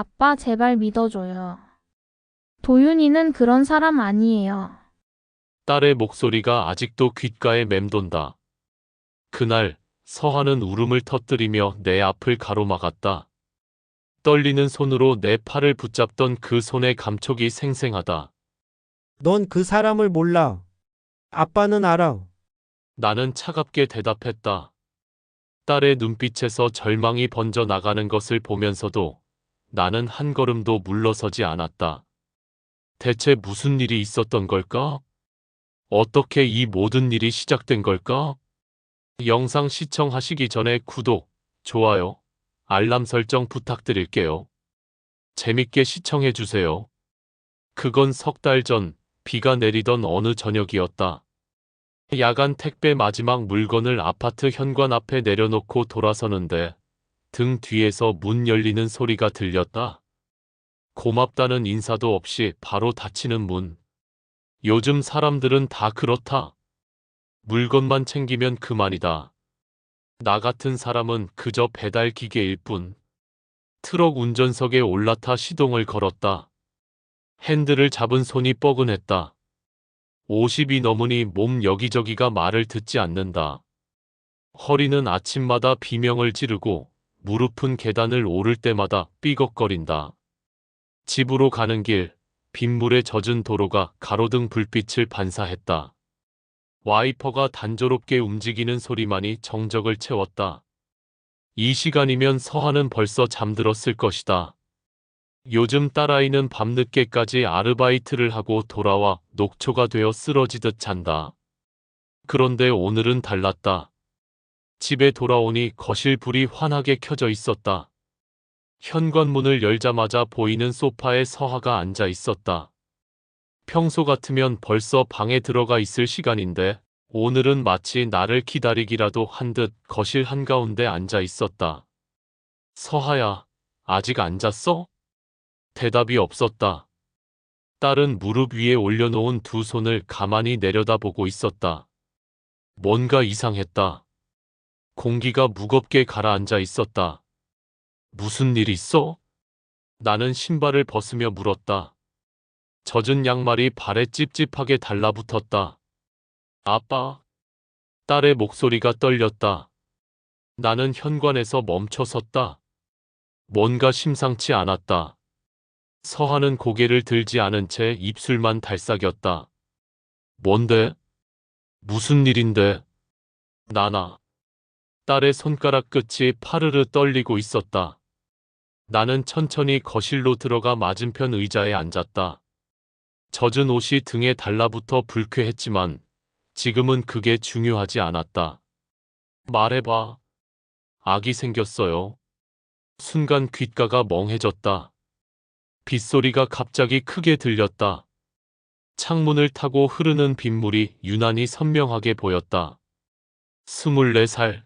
아빠 제발 믿어줘요. 도윤이는 그런 사람 아니에요. 딸의 목소리가 아직도 귓가에 맴돈다. 그날 서한은 울음을 터뜨리며 내 앞을 가로막았다. 떨리는 손으로 내 팔을 붙잡던 그 손의 감촉이 생생하다. 넌 그 사람을 몰라. 아빠는 알아. 나는 차갑게 대답했다. 딸의 눈빛에서 절망이 번져 나가는 것을 보면서도 나는 한 걸음도 물러서지 않았다. 대체 무슨 일이 있었던 걸까? 어떻게 이 모든 일이 시작된 걸까? 영상 시청하시기 전에 구독, 좋아요, 알람 설정 부탁드릴게요. 재밌게 시청해주세요. 그건 석 달 전 비가 내리던 어느 저녁이었다. 야간 택배 마지막 물건을 아파트 현관 앞에 내려놓고 돌아서는데 등 뒤에서 문 열리는 소리가 들렸다. 고맙다는 인사도 없이 바로 닫히는 문. 요즘 사람들은 다 그렇다. 물건만 챙기면 그만이다. 나 같은 사람은 그저 배달 기계일 뿐. 트럭 운전석에 올라타 시동을 걸었다. 핸들을 잡은 손이 뻐근했다. 50이 넘으니 몸 여기저기가 말을 듣지 않는다. 허리는 아침마다 비명을 지르고 무릎은 계단을 오를 때마다 삐걱거린다. 집으로 가는 길, 빗물에 젖은 도로가 가로등 불빛을 반사했다. 와이퍼가 단조롭게 움직이는 소리만이 정적을 채웠다. 이 시간이면 서한은 벌써 잠들었을 것이다. 요즘 딸아이는 밤늦게까지 아르바이트를 하고 돌아와 녹초가 되어 쓰러지듯 잔다. 그런데 오늘은 달랐다. 집에 돌아오니 거실 불이 환하게 켜져 있었다. 현관문을 열자마자 보이는 소파에 서하가 앉아 있었다. 평소 같으면 벌써 방에 들어가 있을 시간인데 오늘은 마치 나를 기다리기라도 한 듯 거실 한가운데 앉아 있었다. 서하야, 아직 안 잤어? 대답이 없었다. 딸은 무릎 위에 올려놓은 두 손을 가만히 내려다보고 있었다. 뭔가 이상했다. 공기가 무겁게 가라앉아 있었다. 무슨 일 있어? 나는 신발을 벗으며 물었다. 젖은 양말이 발에 찝찝하게 달라붙었다. 아빠. 딸의 목소리가 떨렸다. 나는 현관에서 멈춰 섰다. 뭔가 심상치 않았다. 서하는 고개를 들지 않은 채 입술만 달싹였다. 뭔데? 무슨 일인데? 나나. 딸의 손가락 끝이 파르르 떨리고 있었다. 나는 천천히 거실로 들어가 맞은편 의자에 앉았다. 젖은 옷이 등에 달라붙어 불쾌했지만 지금은 그게 중요하지 않았다. 말해봐. 아기 생겼어요. 순간 귓가가 멍해졌다. 빗소리가 갑자기 크게 들렸다. 창문을 타고 흐르는 빗물이 유난히 선명하게 보였다. 24살.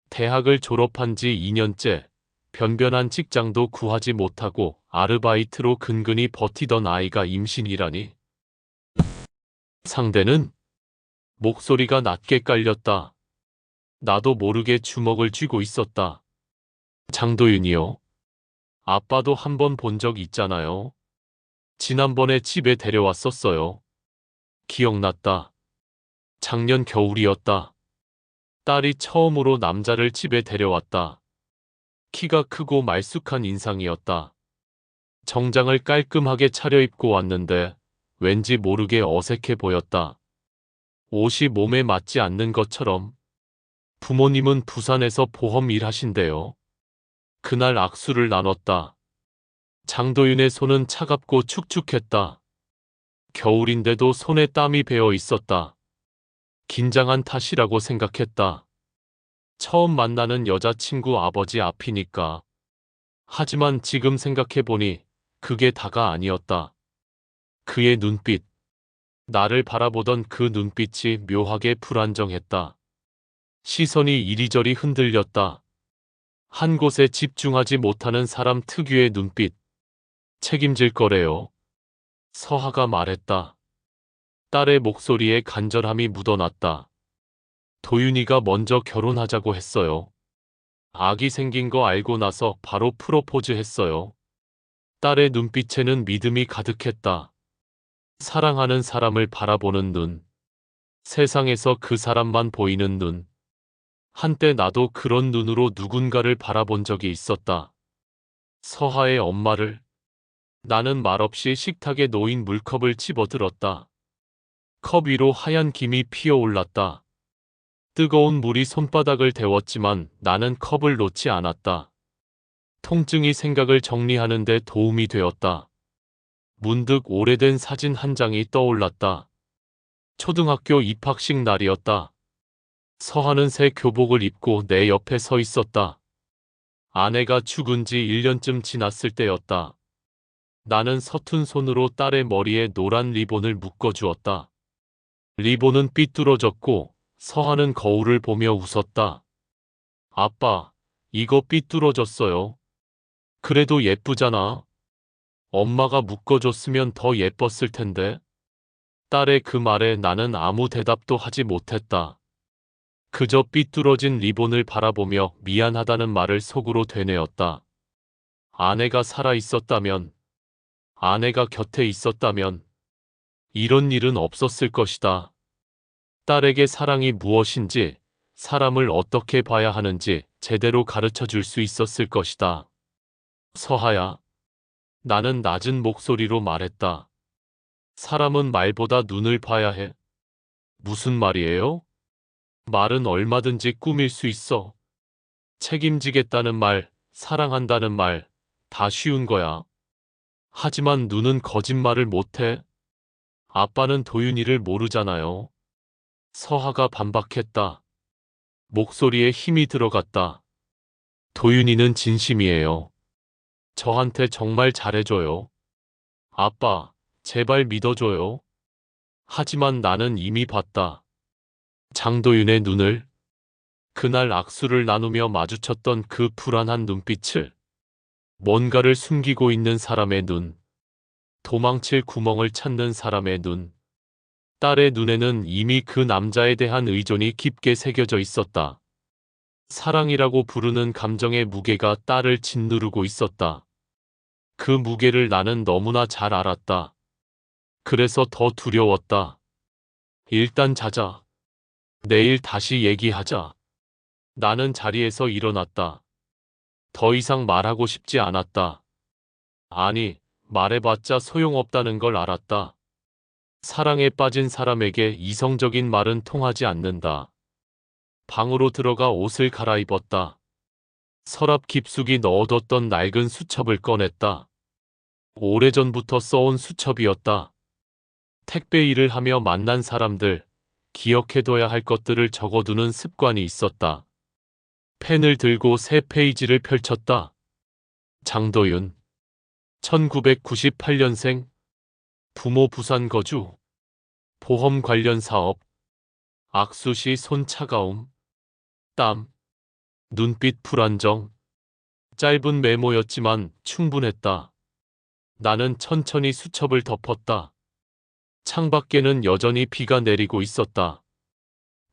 대학을 졸업한 지 2년째. 변변한 직장도 구하지 못하고 아르바이트로 근근히 버티던 아이가 임신이라니. 상대는? 목소리가 낮게 깔렸다. 나도 모르게 주먹을 쥐고 있었다. 장도윤이요. 아빠도 한 번 본 적 있잖아요. 지난번에 집에 데려왔었어요. 기억났다. 작년 겨울이었다. 딸이 처음으로 남자를 집에 데려왔다. 키가 크고 말쑥한 인상이었다. 정장을 깔끔하게 차려입고 왔는데 왠지 모르게 어색해 보였다. 옷이 몸에 맞지 않는 것처럼. 부모님은 부산에서 보험 일하신대요. 그날 악수를 나눴다. 장도윤의 손은 차갑고 축축했다. 겨울인데도 손에 땀이 배어 있었다. 긴장한 탓이라고 생각했다. 처음 만나는 여자친구 아버지 앞이니까. 하지만 지금 생각해보니 그게 다가 아니었다. 그의 눈빛. 나를 바라보던 그 눈빛이 묘하게 불안정했다. 시선이 이리저리 흔들렸다. 한 곳에 집중하지 못하는 사람 특유의 눈빛. 책임질 거래요. 서하가 말했다. 딸의 목소리에 간절함이 묻어났다. 도윤이가 먼저 결혼하자고 했어요. 아기 생긴 거 알고 나서 바로 프로포즈 했어요. 딸의 눈빛에는 믿음이 가득했다. 사랑하는 사람을 바라보는 눈. 세상에서 그 사람만 보이는 눈. 한때 나도 그런 눈으로 누군가를 바라본 적이 있었다. 서하의 엄마를. 나는 말없이 식탁에 놓인 물컵을 집어들었다. 컵 위로 하얀 김이 피어올랐다. 뜨거운 물이 손바닥을 데웠지만 나는 컵을 놓지 않았다. 통증이 생각을 정리하는 데 도움이 되었다. 문득 오래된 사진 한 장이 떠올랐다. 초등학교 입학식 날이었다. 서하는 새 교복을 입고 내 옆에 서 있었다. 아내가 죽은 지 1년쯤 지났을 때였다. 나는 서툰 손으로 딸의 머리에 노란 리본을 묶어주었다. 리본은 삐뚤어졌고 서하는 거울을 보며 웃었다. 아빠, 이거 삐뚤어졌어요. 그래도 예쁘잖아. 엄마가 묶어줬으면 더 예뻤을 텐데. 딸의 그 말에 나는 아무 대답도 하지 못했다. 그저 삐뚤어진 리본을 바라보며 미안하다는 말을 속으로 되뇌었다. 아내가 살아 있었다면, 아내가 곁에 있었다면, 이런 일은 없었을 것이다. 딸에게 사랑이 무엇인지, 사람을 어떻게 봐야 하는지 제대로 가르쳐 줄 수 있었을 것이다. 서하야. 나는 낮은 목소리로 말했다. 사람은 말보다 눈을 봐야 해. 무슨 말이에요? 말은 얼마든지 꾸밀 수 있어. 책임지겠다는 말, 사랑한다는 말, 다 쉬운 거야. 하지만 눈은 거짓말을 못해. 아빠는 도윤이를 모르잖아요. 서하가 반박했다. 목소리에 힘이 들어갔다. 도윤이는 진심이에요. 저한테 정말 잘해줘요. 아빠, 제발 믿어줘요. 하지만 나는 이미 봤다. 장도윤의 눈을, 그날 악수를 나누며 마주쳤던 그 불안한 눈빛을, 뭔가를 숨기고 있는 사람의 눈, 도망칠 구멍을 찾는 사람의 눈. 딸의 눈에는 이미 그 남자에 대한 의존이 깊게 새겨져 있었다. 사랑이라고 부르는 감정의 무게가 딸을 짓누르고 있었다. 그 무게를 나는 너무나 잘 알았다. 그래서 더 두려웠다. 일단 자자. 내일 다시 얘기하자. 나는 자리에서 일어났다. 더 이상 말하고 싶지 않았다. 아니, 말해봤자 소용없다는 걸 알았다. 사랑에 빠진 사람에게 이성적인 말은 통하지 않는다. 방으로 들어가 옷을 갈아입었다. 서랍 깊숙이 넣어뒀던 낡은 수첩을 꺼냈다. 오래전부터 써온 수첩이었다. 택배 일을 하며 만난 사람들, 기억해둬야 할 것들을 적어두는 습관이 있었다. 펜을 들고 새 페이지를 펼쳤다. 장도윤, 1998년생, 부모 부산 거주, 보험 관련 사업, 악수 시 손 차가움, 땀, 눈빛 불안정. 짧은 메모였지만 충분했다. 나는 천천히 수첩을 덮었다. 창밖에는 여전히 비가 내리고 있었다.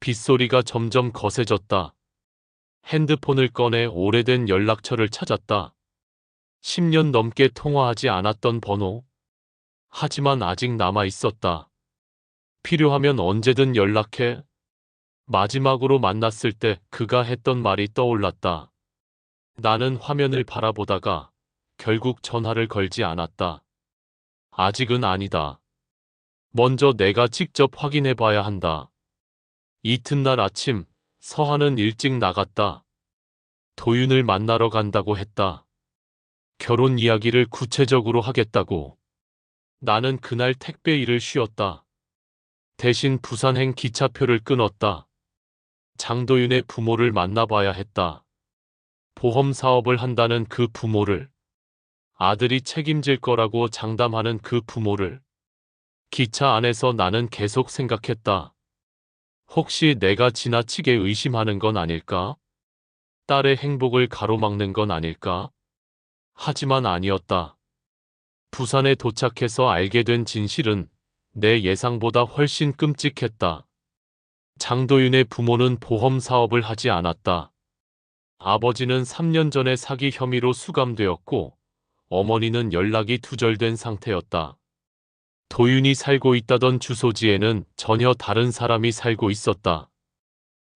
빗소리가 점점 거세졌다. 핸드폰을 꺼내 오래된 연락처를 찾았다. 10년 넘게 통화하지 않았던 번호. 하지만 아직 남아 있었다. 필요하면 언제든 연락해. 마지막으로 만났을 때 그가 했던 말이 떠올랐다. 나는 화면을 바라보다가 결국 전화를 걸지 않았다. 아직은 아니다. 먼저 내가 직접 확인해 봐야 한다. 이튿날 아침, 서하는 일찍 나갔다. 도윤을 만나러 간다고 했다. 결혼 이야기를 구체적으로 하겠다고. 나는 그날 택배 일을 쉬었다. 대신 부산행 기차표를 끊었다. 장도윤의 부모를 만나봐야 했다. 보험 사업을 한다는 그 부모를, 아들이 책임질 거라고 장담하는 그 부모를. 기차 안에서 나는 계속 생각했다. 혹시 내가 지나치게 의심하는 건 아닐까? 딸의 행복을 가로막는 건 아닐까? 하지만 아니었다. 부산에 도착해서 알게 된 진실은 내 예상보다 훨씬 끔찍했다. 장도윤의 부모는 보험 사업을 하지 않았다. 아버지는 3년 전에 사기 혐의로 수감되었고, 어머니는 연락이 두절된 상태였다. 도윤이 살고 있다던 주소지에는 전혀 다른 사람이 살고 있었다.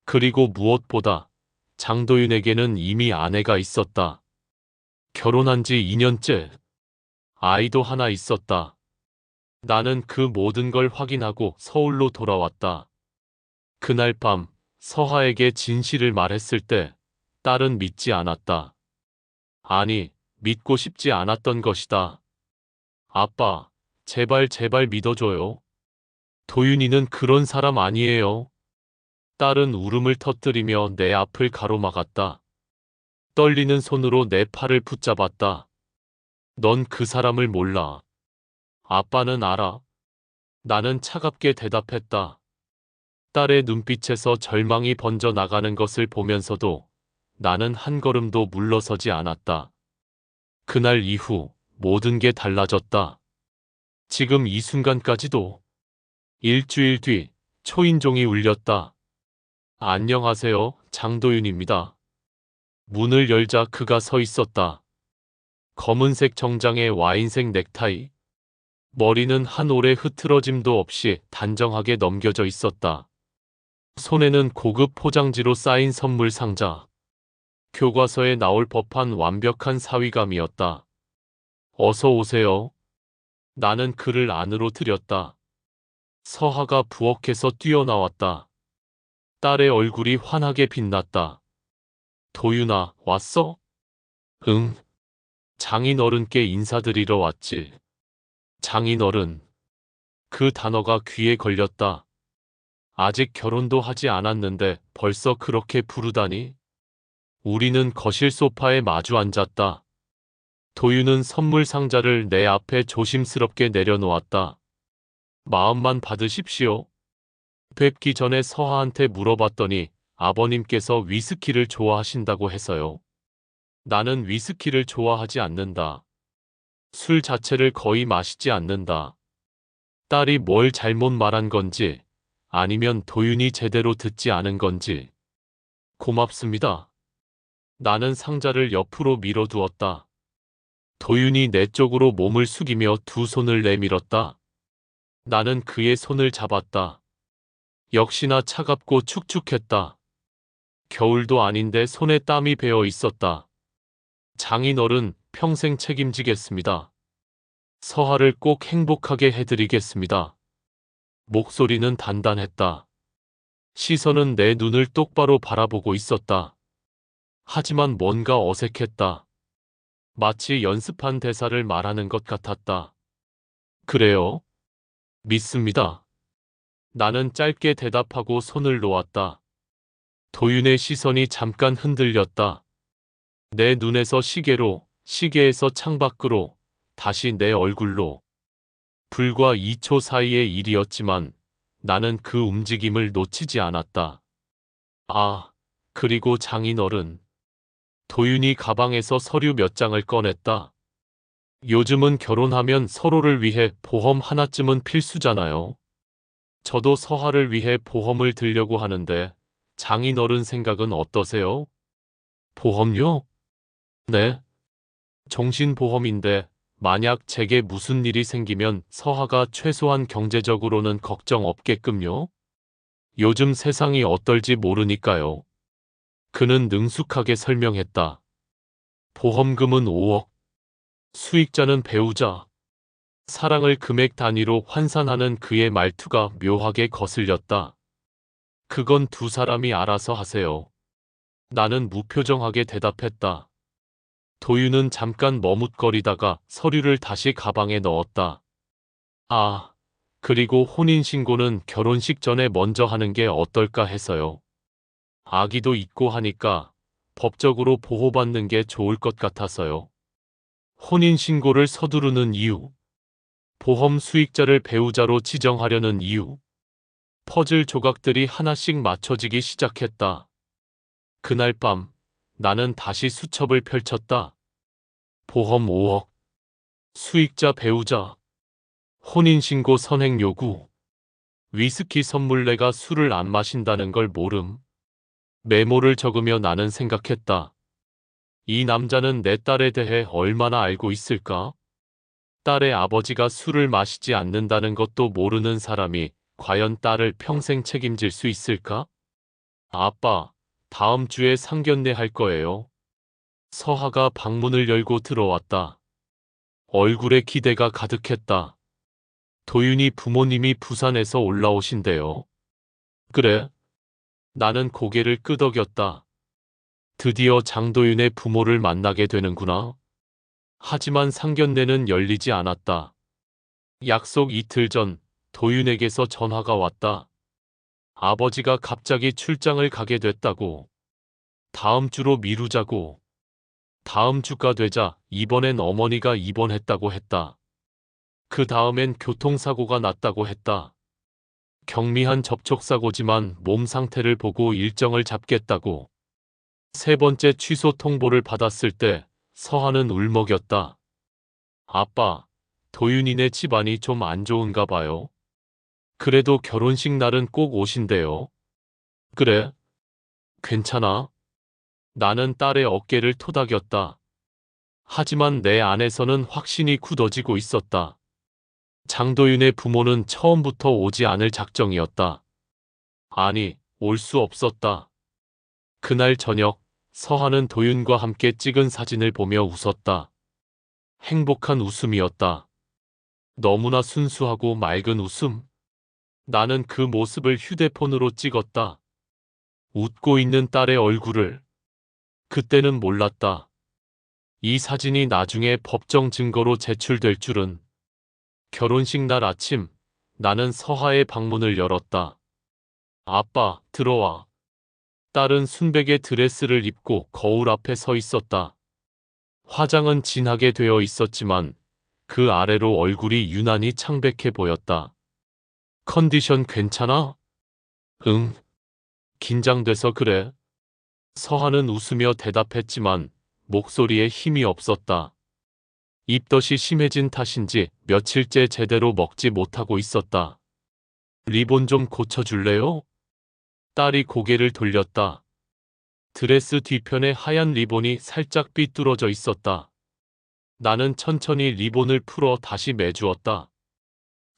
그리고 무엇보다 장도윤에게는 이미 아내가 있었다. 결혼한 지 2년째. 아이도 하나 있었다. 나는 그 모든 걸 확인하고 서울로 돌아왔다. 그날 밤 서하에게 진실을 말했을 때 딸은 믿지 않았다. 아니, 믿고 싶지 않았던 것이다. 아빠, 제발 제발 믿어줘요. 도윤이는 그런 사람 아니에요. 딸은 울음을 터뜨리며 내 앞을 가로막았다. 떨리는 손으로 내 팔을 붙잡았다. 넌 그 사람을 몰라. 아빠는 알아. 나는 차갑게 대답했다. 딸의 눈빛에서 절망이 번져 나가는 것을 보면서도 나는 한 걸음도 물러서지 않았다. 그날 이후 모든 게 달라졌다. 지금 이 순간까지도. 일주일 뒤 초인종이 울렸다. 안녕하세요, 장도윤입니다. 문을 열자 그가 서 있었다. 검은색 정장에 와인색 넥타이. 머리는 한 올의 흐트러짐도 없이 단정하게 넘겨져 있었다. 손에는 고급 포장지로 쌓인 선물 상자. 교과서에 나올 법한 완벽한 사위감이었다. 어서 오세요. 나는 그를 안으로 들였다. 서하가 부엌에서 뛰어나왔다. 딸의 얼굴이 환하게 빛났다. 도윤아, 왔어? 응. 장인어른께 인사드리러 왔지. 장인어른. 그 단어가 귀에 걸렸다. 아직 결혼도 하지 않았는데 벌써 그렇게 부르다니? 우리는 거실 소파에 마주 앉았다. 도윤은 선물 상자를 내 앞에 조심스럽게 내려놓았다. 마음만 받으십시오. 뵙기 전에 서하한테 물어봤더니 아버님께서 위스키를 좋아하신다고 해서요. 나는 위스키를 좋아하지 않는다. 술 자체를 거의 마시지 않는다. 딸이 뭘 잘못 말한 건지 아니면 도윤이 제대로 듣지 않은 건지. 고맙습니다. 나는 상자를 옆으로 밀어두었다. 도윤이 내 쪽으로 몸을 숙이며 두 손을 내밀었다. 나는 그의 손을 잡았다. 역시나 차갑고 축축했다. 겨울도 아닌데 손에 땀이 배어 있었다. 장인어른, 평생 책임지겠습니다. 서하를 꼭 행복하게 해드리겠습니다. 목소리는 단단했다. 시선은 내 눈을 똑바로 바라보고 있었다. 하지만 뭔가 어색했다. 마치 연습한 대사를 말하는 것 같았다. 그래요? 믿습니다. 나는 짧게 대답하고 손을 놓았다. 도윤의 시선이 잠깐 흔들렸다. 내 눈에서 시계로, 시계에서 창밖으로, 다시 내 얼굴로. 불과 2초 사이의 일이었지만 나는 그 움직임을 놓치지 않았다. 아, 그리고 장인어른. 도윤이 가방에서 서류 몇 장을 꺼냈다. 요즘은 결혼하면 서로를 위해 보험 하나쯤은 필수잖아요. 저도 서하를 위해 보험을 들려고 하는데 장인어른 생각은 어떠세요? 보험료? 네. 정신보험인데 만약 제게 무슨 일이 생기면 서하가 최소한 경제적으로는 걱정 없게끔요? 요즘 세상이 어떨지 모르니까요. 그는 능숙하게 설명했다. 보험금은 5억. 수익자는 배우자. 사랑을 금액 단위로 환산하는 그의 말투가 묘하게 거슬렸다. 그건 두 사람이 알아서 하세요. 나는 무표정하게 대답했다. 도윤은 잠깐 머뭇거리다가 서류를 다시 가방에 넣었다. 아, 그리고 혼인신고는 결혼식 전에 먼저 하는 게 어떨까 해서요. 아기도 있고 하니까 법적으로 보호받는 게 좋을 것 같아서요. 혼인신고를 서두르는 이유. 보험 수익자를 배우자로 지정하려는 이유. 퍼즐 조각들이 하나씩 맞춰지기 시작했다. 그날 밤 나는 다시 수첩을 펼쳤다. 보험 5억. 수익자 배우자. 혼인신고 선행 요구. 위스키 선물. 내가 술을 안 마신다는 걸 모름. 메모를 적으며 나는 생각했다. 이 남자는 내 딸에 대해 얼마나 알고 있을까? 딸의 아버지가 술을 마시지 않는다는 것도 모르는 사람이 과연 딸을 평생 책임질 수 있을까? 아빠, 다음 주에 상견례 할 거예요. 서하가 방문을 열고 들어왔다. 얼굴에 기대가 가득했다. 도윤이 부모님이 부산에서 올라오신대요. 그래? 나는 고개를 끄덕였다. 드디어 장도윤의 부모를 만나게 되는구나. 하지만 상견례는 열리지 않았다. 약속 이틀 전 도윤에게서 전화가 왔다. 아버지가 갑자기 출장을 가게 됐다고. 다음 주로 미루자고. 다음 주가 되자 이번엔 어머니가 입원했다고 했다. 그 다음엔 교통사고가 났다고 했다. 경미한 접촉사고지만 몸 상태를 보고 일정을 잡겠다고. 세 번째 취소 통보를 받았을 때 서하는 울먹였다. 아빠, 도윤이네 집안이 좀 안 좋은가 봐요. 그래도 결혼식 날은 꼭 오신대요. 그래? 괜찮아? 나는 딸의 어깨를 토닥였다. 하지만 내 안에서는 확신이 굳어지고 있었다. 장도윤의 부모는 처음부터 오지 않을 작정이었다. 아니, 올 수 없었다. 그날 저녁, 서하는 도윤과 함께 찍은 사진을 보며 웃었다. 행복한 웃음이었다. 너무나 순수하고 맑은 웃음. 나는 그 모습을 휴대폰으로 찍었다. 웃고 있는 딸의 얼굴을. 그때는 몰랐다. 이 사진이 나중에 법정 증거로 제출될 줄은. 결혼식 날 아침, 나는 서하의 방문을 열었다. 아빠, 들어와. 딸은 순백의 드레스를 입고 거울 앞에 서 있었다. 화장은 진하게 되어 있었지만 그 아래로 얼굴이 유난히 창백해 보였다. 컨디션 괜찮아? 응. 긴장돼서 그래. 서하는 웃으며 대답했지만 목소리에 힘이 없었다. 입덧이 심해진 탓인지 며칠째 제대로 먹지 못하고 있었다. 리본 좀 고쳐줄래요? 딸이 고개를 돌렸다. 드레스 뒤편에 하얀 리본이 살짝 삐뚤어져 있었다. 나는 천천히 리본을 풀어 다시 매주었다.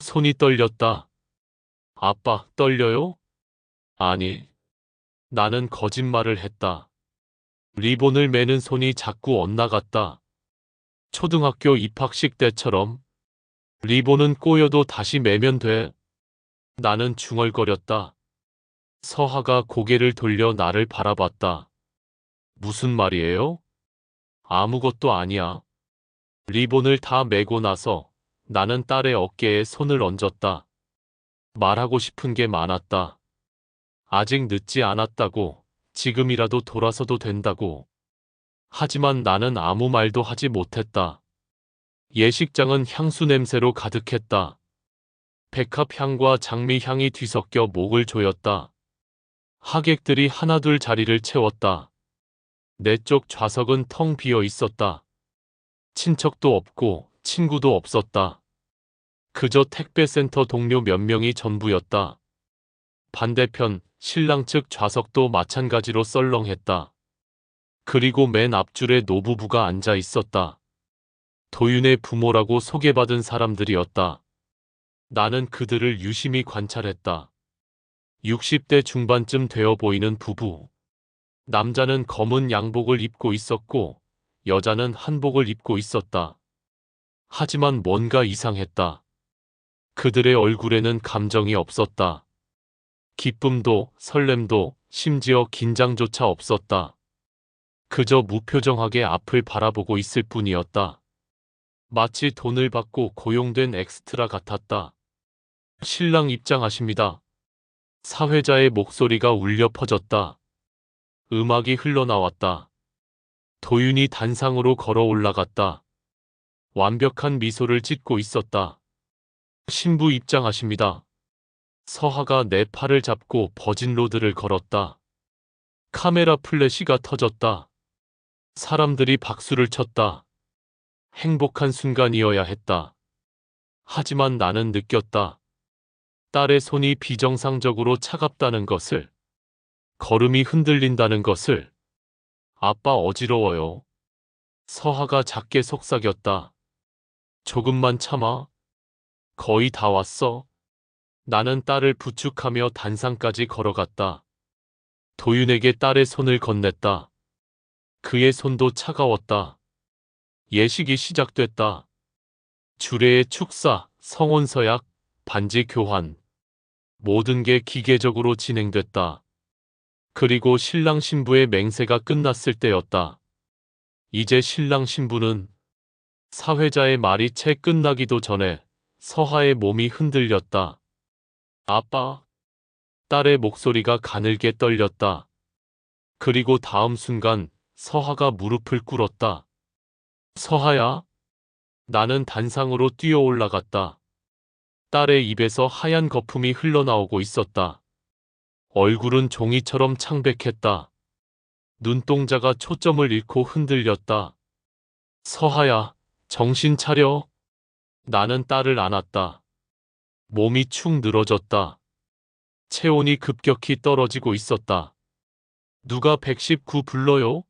손이 떨렸다. 아빠, 떨려요? 아니. 나는 거짓말을 했다. 리본을 매는 손이 자꾸 엇나갔다. 초등학교 입학식 때처럼. 리본은 꼬여도 다시 매면 돼. 나는 중얼거렸다. 서하가 고개를 돌려 나를 바라봤다. 무슨 말이에요? 아무것도 아니야. 리본을 다 매고 나서 나는 딸의 어깨에 손을 얹었다. 말하고 싶은 게 많았다. 아직 늦지 않았다고, 지금이라도 돌아서도 된다고. 하지만 나는 아무 말도 하지 못했다. 예식장은 향수 냄새로 가득했다. 백합 향과 장미 향이 뒤섞여 목을 조였다. 하객들이 하나둘 자리를 채웠다. 내 쪽 좌석은 텅 비어 있었다. 친척도 없고 친구도 없었다. 그저 택배센터 동료 몇 명이 전부였다. 반대편 신랑 측 좌석도 마찬가지로 썰렁했다. 그리고 맨 앞줄에 노부부가 앉아 있었다. 도윤의 부모라고 소개받은 사람들이었다. 나는 그들을 유심히 관찰했다. 60대 중반쯤 되어 보이는 부부. 남자는 검은 양복을 입고 있었고 여자는 한복을 입고 있었다. 하지만 뭔가 이상했다. 그들의 얼굴에는 감정이 없었다. 기쁨도 설렘도 심지어 긴장조차 없었다. 그저 무표정하게 앞을 바라보고 있을 뿐이었다. 마치 돈을 받고 고용된 엑스트라 같았다. 신랑 입장하십니다. 사회자의 목소리가 울려 퍼졌다. 음악이 흘러나왔다. 도윤이 단상으로 걸어 올라갔다. 완벽한 미소를 짓고 있었다. 신부 입장하십니다. 서하가 내 팔을 잡고 버진로드를 걸었다. 카메라 플래시가 터졌다. 사람들이 박수를 쳤다. 행복한 순간이어야 했다. 하지만 나는 느꼈다. 딸의 손이 비정상적으로 차갑다는 것을, 걸음이 흔들린다는 것을. 아빠 어지러워요. 서하가 작게 속삭였다. 조금만 참아. 거의 다 왔어. 나는 딸을 부축하며 단상까지 걸어갔다. 도윤에게 딸의 손을 건넸다. 그의 손도 차가웠다. 예식이 시작됐다. 주례의 축사, 성혼 서약, 반지 교환. 모든 게 기계적으로 진행됐다. 그리고 신랑 신부의 맹세가 끝났을 때였다. 이제 신랑 신부는 사회자의 말이 채 끝나기도 전에 서하의 몸이 흔들렸다. 아빠. 딸의 목소리가 가늘게 떨렸다. 그리고 다음 순간 서하가 무릎을 꿇었다. 서하야. 나는 단상으로 뛰어 올라갔다. 딸의 입에서 하얀 거품이 흘러나오고 있었다. 얼굴은 종이처럼 창백했다. 눈동자가 초점을 잃고 흔들렸다. 서하야, 정신 차려. 나는 딸을 안았다. 몸이 축 늘어졌다. 체온이 급격히 떨어지고 있었다. 누가 119 불러요?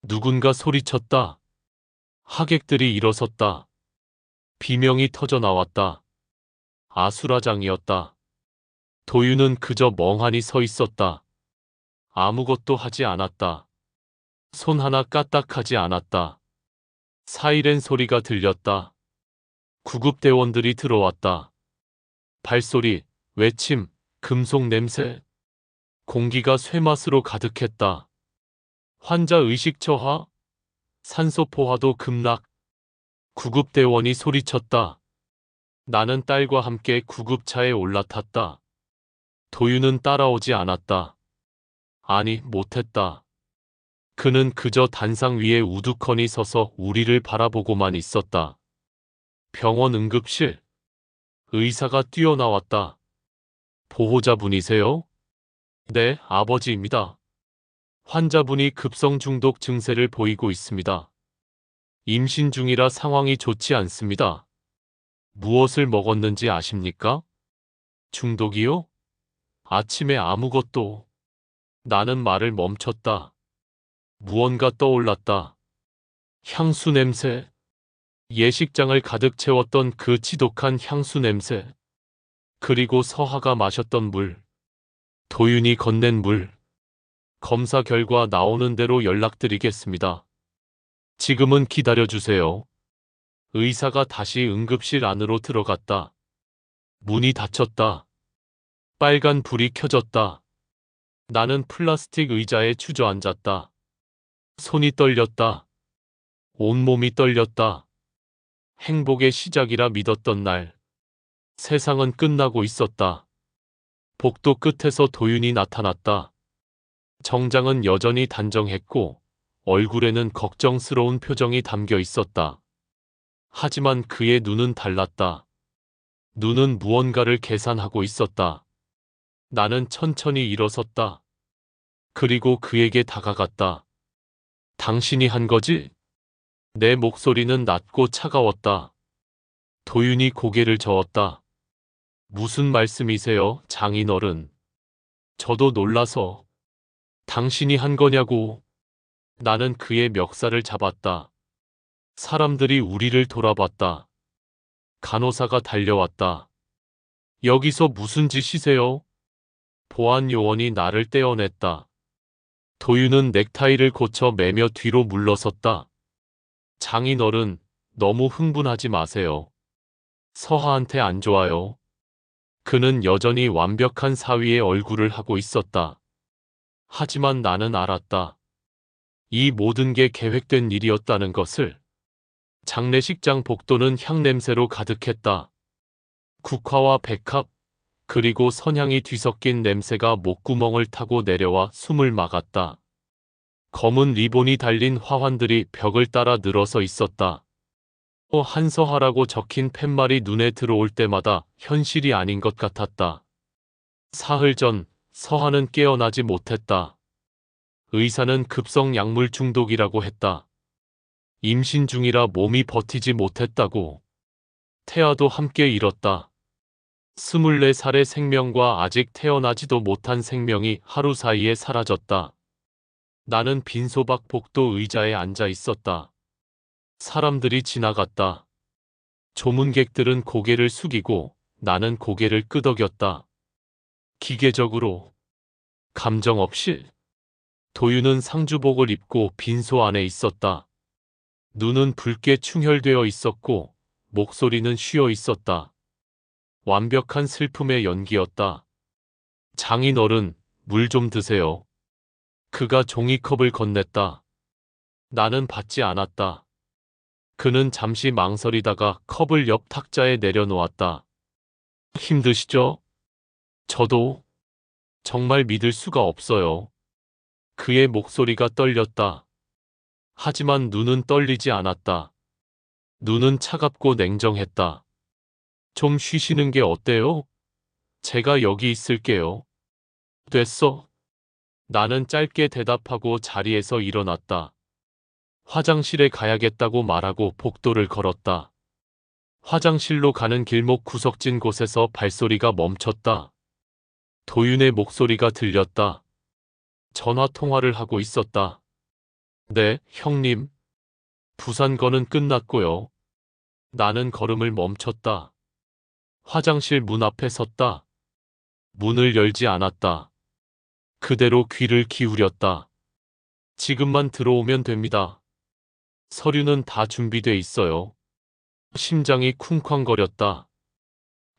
누군가 소리쳤다. 하객들이 일어섰다. 비명이 터져 나왔다. 아수라장이었다. 도윤은 그저 멍하니 서 있었다. 아무것도 하지 않았다. 손 하나 까딱하지 않았다. 사이렌 소리가 들렸다. 구급대원들이 들어왔다. 발소리, 외침, 금속 냄새. 공기가 쇠맛으로 가득했다. 환자 의식 저하, 산소 포화도 급락. 구급대원이 소리쳤다. 나는 딸과 함께 구급차에 올라탔다. 도윤은 따라오지 않았다. 아니, 못했다. 그는 그저 단상 위에 우두커니 서서 우리를 바라보고만 있었다. 병원 응급실. 의사가 뛰어나왔다. 보호자분이세요? 네, 아버지입니다. 환자분이 급성 중독 증세를 보이고 있습니다. 임신 중이라 상황이 좋지 않습니다. 무엇을 먹었는지 아십니까? 중독이요? 아침에 아무것도. 나는 말을 멈췄다. 무언가 떠올랐다. 향수 냄새. 예식장을 가득 채웠던 그 지독한 향수 냄새. 그리고 서하가 마셨던 물. 도윤이 건넨 물. 검사 결과 나오는 대로 연락드리겠습니다. 지금은 기다려주세요. 의사가 다시 응급실 안으로 들어갔다. 문이 닫혔다. 빨간 불이 켜졌다. 나는 플라스틱 의자에 주저앉았다. 손이 떨렸다. 온몸이 떨렸다. 행복의 시작이라 믿었던 날. 세상은 끝나고 있었다. 복도 끝에서 도윤이 나타났다. 정장은 여전히 단정했고 얼굴에는 걱정스러운 표정이 담겨 있었다. 하지만 그의 눈은 달랐다. 눈은 무언가를 계산하고 있었다. 나는 천천히 일어섰다. 그리고 그에게 다가갔다. 당신이 한 거지? 내 목소리는 낮고 차가웠다. 도윤이 고개를 저었다. 무슨 말씀이세요, 장인어른? 저도 놀라서. 당신이 한 거냐고. 나는 그의 멱살을 잡았다. 사람들이 우리를 돌아봤다. 간호사가 달려왔다. 여기서 무슨 짓이세요? 보안 요원이 나를 떼어냈다. 도윤은 넥타이를 고쳐 매며 뒤로 물러섰다. 장인어른, 너무 흥분하지 마세요. 서하한테 안 좋아요. 그는 여전히 완벽한 사위의 얼굴을 하고 있었다. 하지만 나는 알았다. 이 모든 게 계획된 일이었다는 것을. 장례식장 복도는 향냄새로 가득했다. 국화와 백합, 그리고 선향이 뒤섞인 냄새가 목구멍을 타고 내려와 숨을 막았다. 검은 리본이 달린 화환들이 벽을 따라 늘어서 있었다. 한서하라고 적힌 팻말이 눈에 들어올 때마다 현실이 아닌 것 같았다. 사흘 전 서하는 깨어나지 못했다. 의사는 급성 약물 중독이라고 했다. 임신 중이라 몸이 버티지 못했다고. 태아도 함께 잃었다. 24살의 생명과 아직 태어나지도 못한 생명이 하루 사이에 사라졌다. 나는 빈소박 복도 의자에 앉아 있었다. 사람들이 지나갔다. 조문객들은 고개를 숙이고 나는 고개를 끄덕였다. 기계적으로, 감정 없이. 도윤은 상주복을 입고 빈소 안에 있었다. 눈은 붉게 충혈되어 있었고 목소리는 쉬어 있었다. 완벽한 슬픔의 연기였다. 장인어른, 물 좀 드세요. 그가 종이컵을 건넸다. 나는 받지 않았다. 그는 잠시 망설이다가 컵을 옆 탁자에 내려놓았다. 힘드시죠? 저도 정말 믿을 수가 없어요. 그의 목소리가 떨렸다. 하지만 눈은 떨리지 않았다. 눈은 차갑고 냉정했다. 좀 쉬시는 게 어때요? 제가 여기 있을게요. 됐어. 나는 짧게 대답하고 자리에서 일어났다. 화장실에 가야겠다고 말하고 복도를 걸었다. 화장실로 가는 길목 구석진 곳에서 발소리가 멈췄다. 도윤의 목소리가 들렸다. 전화 통화를 하고 있었다. 네, 형님. 부산 거는 끝났고요. 나는 걸음을 멈췄다. 화장실 문 앞에 섰다. 문을 열지 않았다. 그대로 귀를 기울였다. 지금만 들어오면 됩니다. 서류는 다 준비돼 있어요. 심장이 쿵쾅거렸다.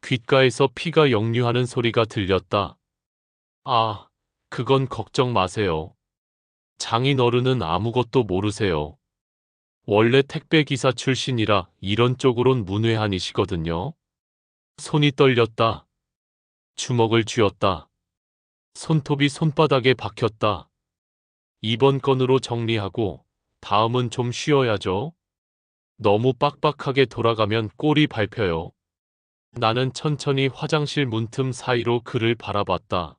귓가에서 피가 역류하는 소리가 들렸다. 아, 그건 걱정 마세요. 장인어른은 아무것도 모르세요. 원래 택배기사 출신이라 이런 쪽으론 문외한이시거든요. 손이 떨렸다. 주먹을 쥐었다. 손톱이 손바닥에 박혔다. 이번 건으로 정리하고 다음은 좀 쉬어야죠. 너무 빡빡하게 돌아가면 꼴이 밟혀요. 나는 천천히 화장실 문틈 사이로 그를 바라봤다.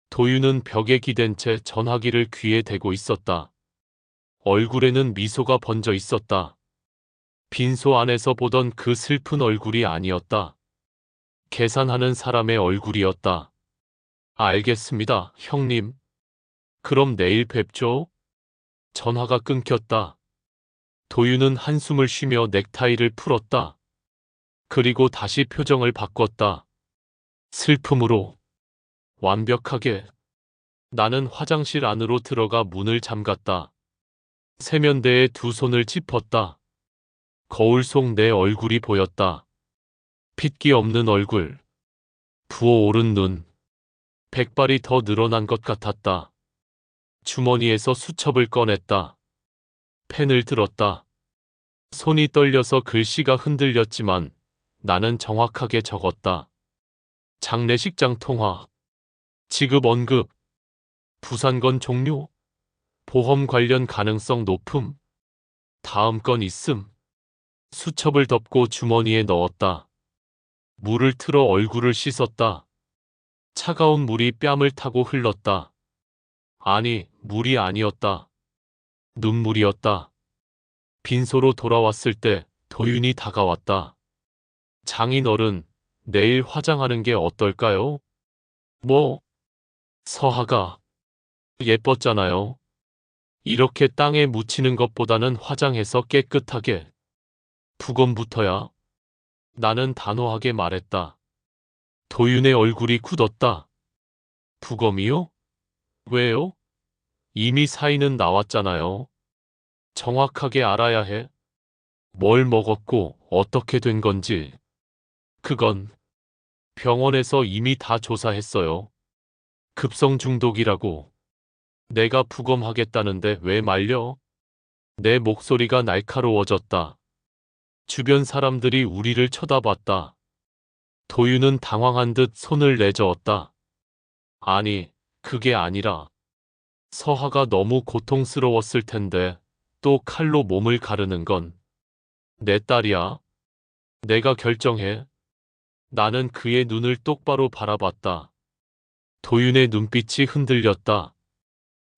도윤은 벽에 기댄 채 전화기를 귀에 대고 있었다. 얼굴에는 미소가 번져 있었다. 빈소 안에서 보던 그 슬픈 얼굴이 아니었다. 계산하는 사람의 얼굴이었다. 알겠습니다, 형님. 그럼 내일 뵙죠? 전화가 끊겼다. 도윤은 한숨을 쉬며 넥타이를 풀었다. 그리고 다시 표정을 바꿨다. 슬픔으로. 완벽하게. 나는 화장실 안으로 들어가 문을 잠갔다. 세면대에 두 손을 짚었다. 거울 속 내 얼굴이 보였다. 핏기 없는 얼굴. 부어오른 눈. 백발이 더 늘어난 것 같았다. 주머니에서 수첩을 꺼냈다. 펜을 들었다. 손이 떨려서 글씨가 흔들렸지만 나는 정확하게 적었다. 장례식장 통화. 지급 언급. 부산건 종료. 보험 관련 가능성 높음. 다음 건 있음. 수첩을 덮고 주머니에 넣었다. 물을 틀어 얼굴을 씻었다. 차가운 물이 뺨을 타고 흘렀다. 아니, 물이 아니었다. 눈물이었다. 빈소로 돌아왔을 때 도윤이 다가왔다. 장인어른, 내일 화장하는 게 어떨까요? 뭐? 서하가 예뻤잖아요. 이렇게 땅에 묻히는 것보다는 화장해서 깨끗하게. 부검부터야. 나는 단호하게 말했다. 도윤의 얼굴이 굳었다. 부검이요? 왜요? 이미 사인은 나왔잖아요. 정확하게 알아야 해. 뭘 먹었고 어떻게 된 건지. 그건 병원에서 이미 다 조사했어요. 급성 중독이라고. 내가 부검하겠다는데 왜 말려? 내 목소리가 날카로워졌다. 주변 사람들이 우리를 쳐다봤다. 도윤은 당황한 듯 손을 내저었다. 아니, 그게 아니라 서하가 너무 고통스러웠을 텐데 또 칼로 몸을 가르는 건 내 딸이야. 내가 결정해. 나는 그의 눈을 똑바로 바라봤다. 도윤의 눈빛이 흔들렸다.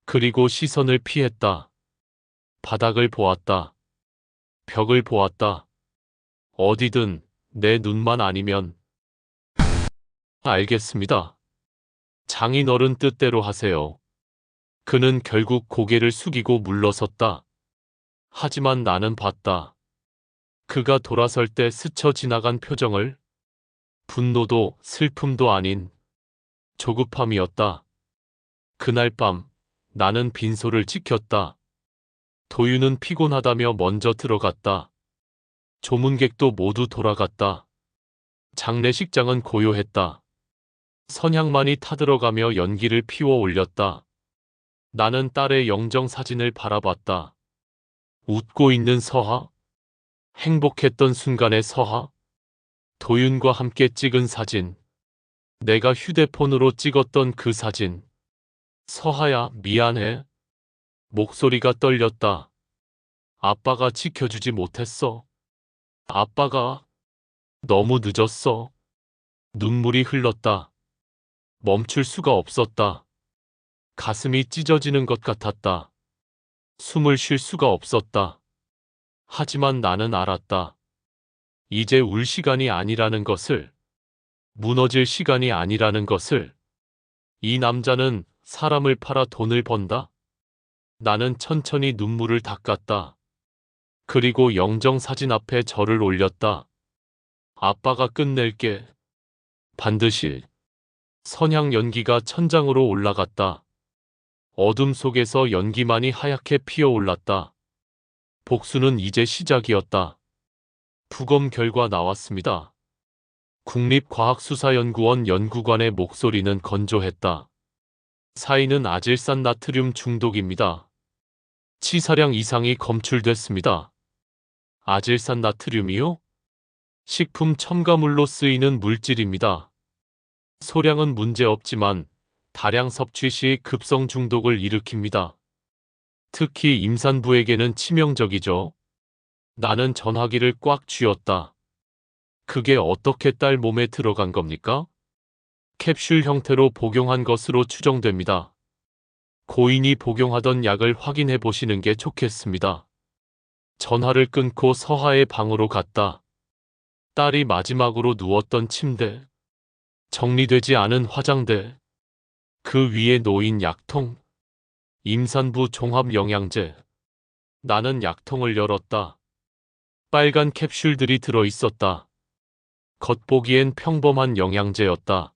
그리고 시선을 피했다. 바닥을 보았다. 벽을 보았다. 어디든 내 눈만 아니면. 알겠습니다. 장인어른 뜻대로 하세요. 그는 결국 고개를 숙이고 물러섰다. 하지만 나는 봤다. 그가 돌아설 때 스쳐 지나간 표정을. 분노도 슬픔도 아닌 조급함이었다. 그날 밤 나는 빈소를 지켰다. 도윤은 피곤하다며 먼저 들어갔다. 조문객도 모두 돌아갔다. 장례식장은 고요했다. 선향만이 타들어가며 연기를 피워 올렸다. 나는 딸의 영정 사진을 바라봤다. 웃고 있는 서하, 행복했던 순간의 서하, 도윤과 함께 찍은 사진, 내가 휴대폰으로 찍었던 그 사진. 서하야, 미안해. 목소리가 떨렸다. 아빠가 지켜주지 못했어. 아빠가 너무 늦었어. 눈물이 흘렀다. 멈출 수가 없었다. 가슴이 찢어지는 것 같았다. 숨을 쉴 수가 없었다. 하지만 나는 알았다. 이제 울 시간이 아니라는 것을, 무너질 시간이 아니라는 것을. 이 남자는 사람을 팔아 돈을 번다. 나는 천천히 눈물을 닦았다. 그리고 영정사진 앞에 절을 올렸다. 아빠가 끝낼게. 반드시. 선향 연기가 천장으로 올라갔다. 어둠 속에서 연기만이 하얗게 피어올랐다. 복수는 이제 시작이었다. 부검 결과 나왔습니다. 국립과학수사연구원 연구관의 목소리는 건조했다. 사인은 아질산 나트륨 중독입니다. 치사량 이상이 검출됐습니다. 아질산 나트륨이요? 식품 첨가물로 쓰이는 물질입니다. 소량은 문제없지만 다량 섭취 시 급성 중독을 일으킵니다. 특히 임산부에게는 치명적이죠. 나는 전화기를 꽉 쥐었다. 그게 어떻게 딸 몸에 들어간 겁니까? 캡슐 형태로 복용한 것으로 추정됩니다. 고인이 복용하던 약을 확인해 보시는 게 좋겠습니다. 전화를 끊고 서하의 방으로 갔다. 딸이 마지막으로 누웠던 침대, 정리되지 않은 화장대, 그 위에 놓인 약통, 임산부 종합영양제. 나는 약통을 열었다. 빨간 캡슐들이 들어 있었다. 겉보기엔 평범한 영양제였다.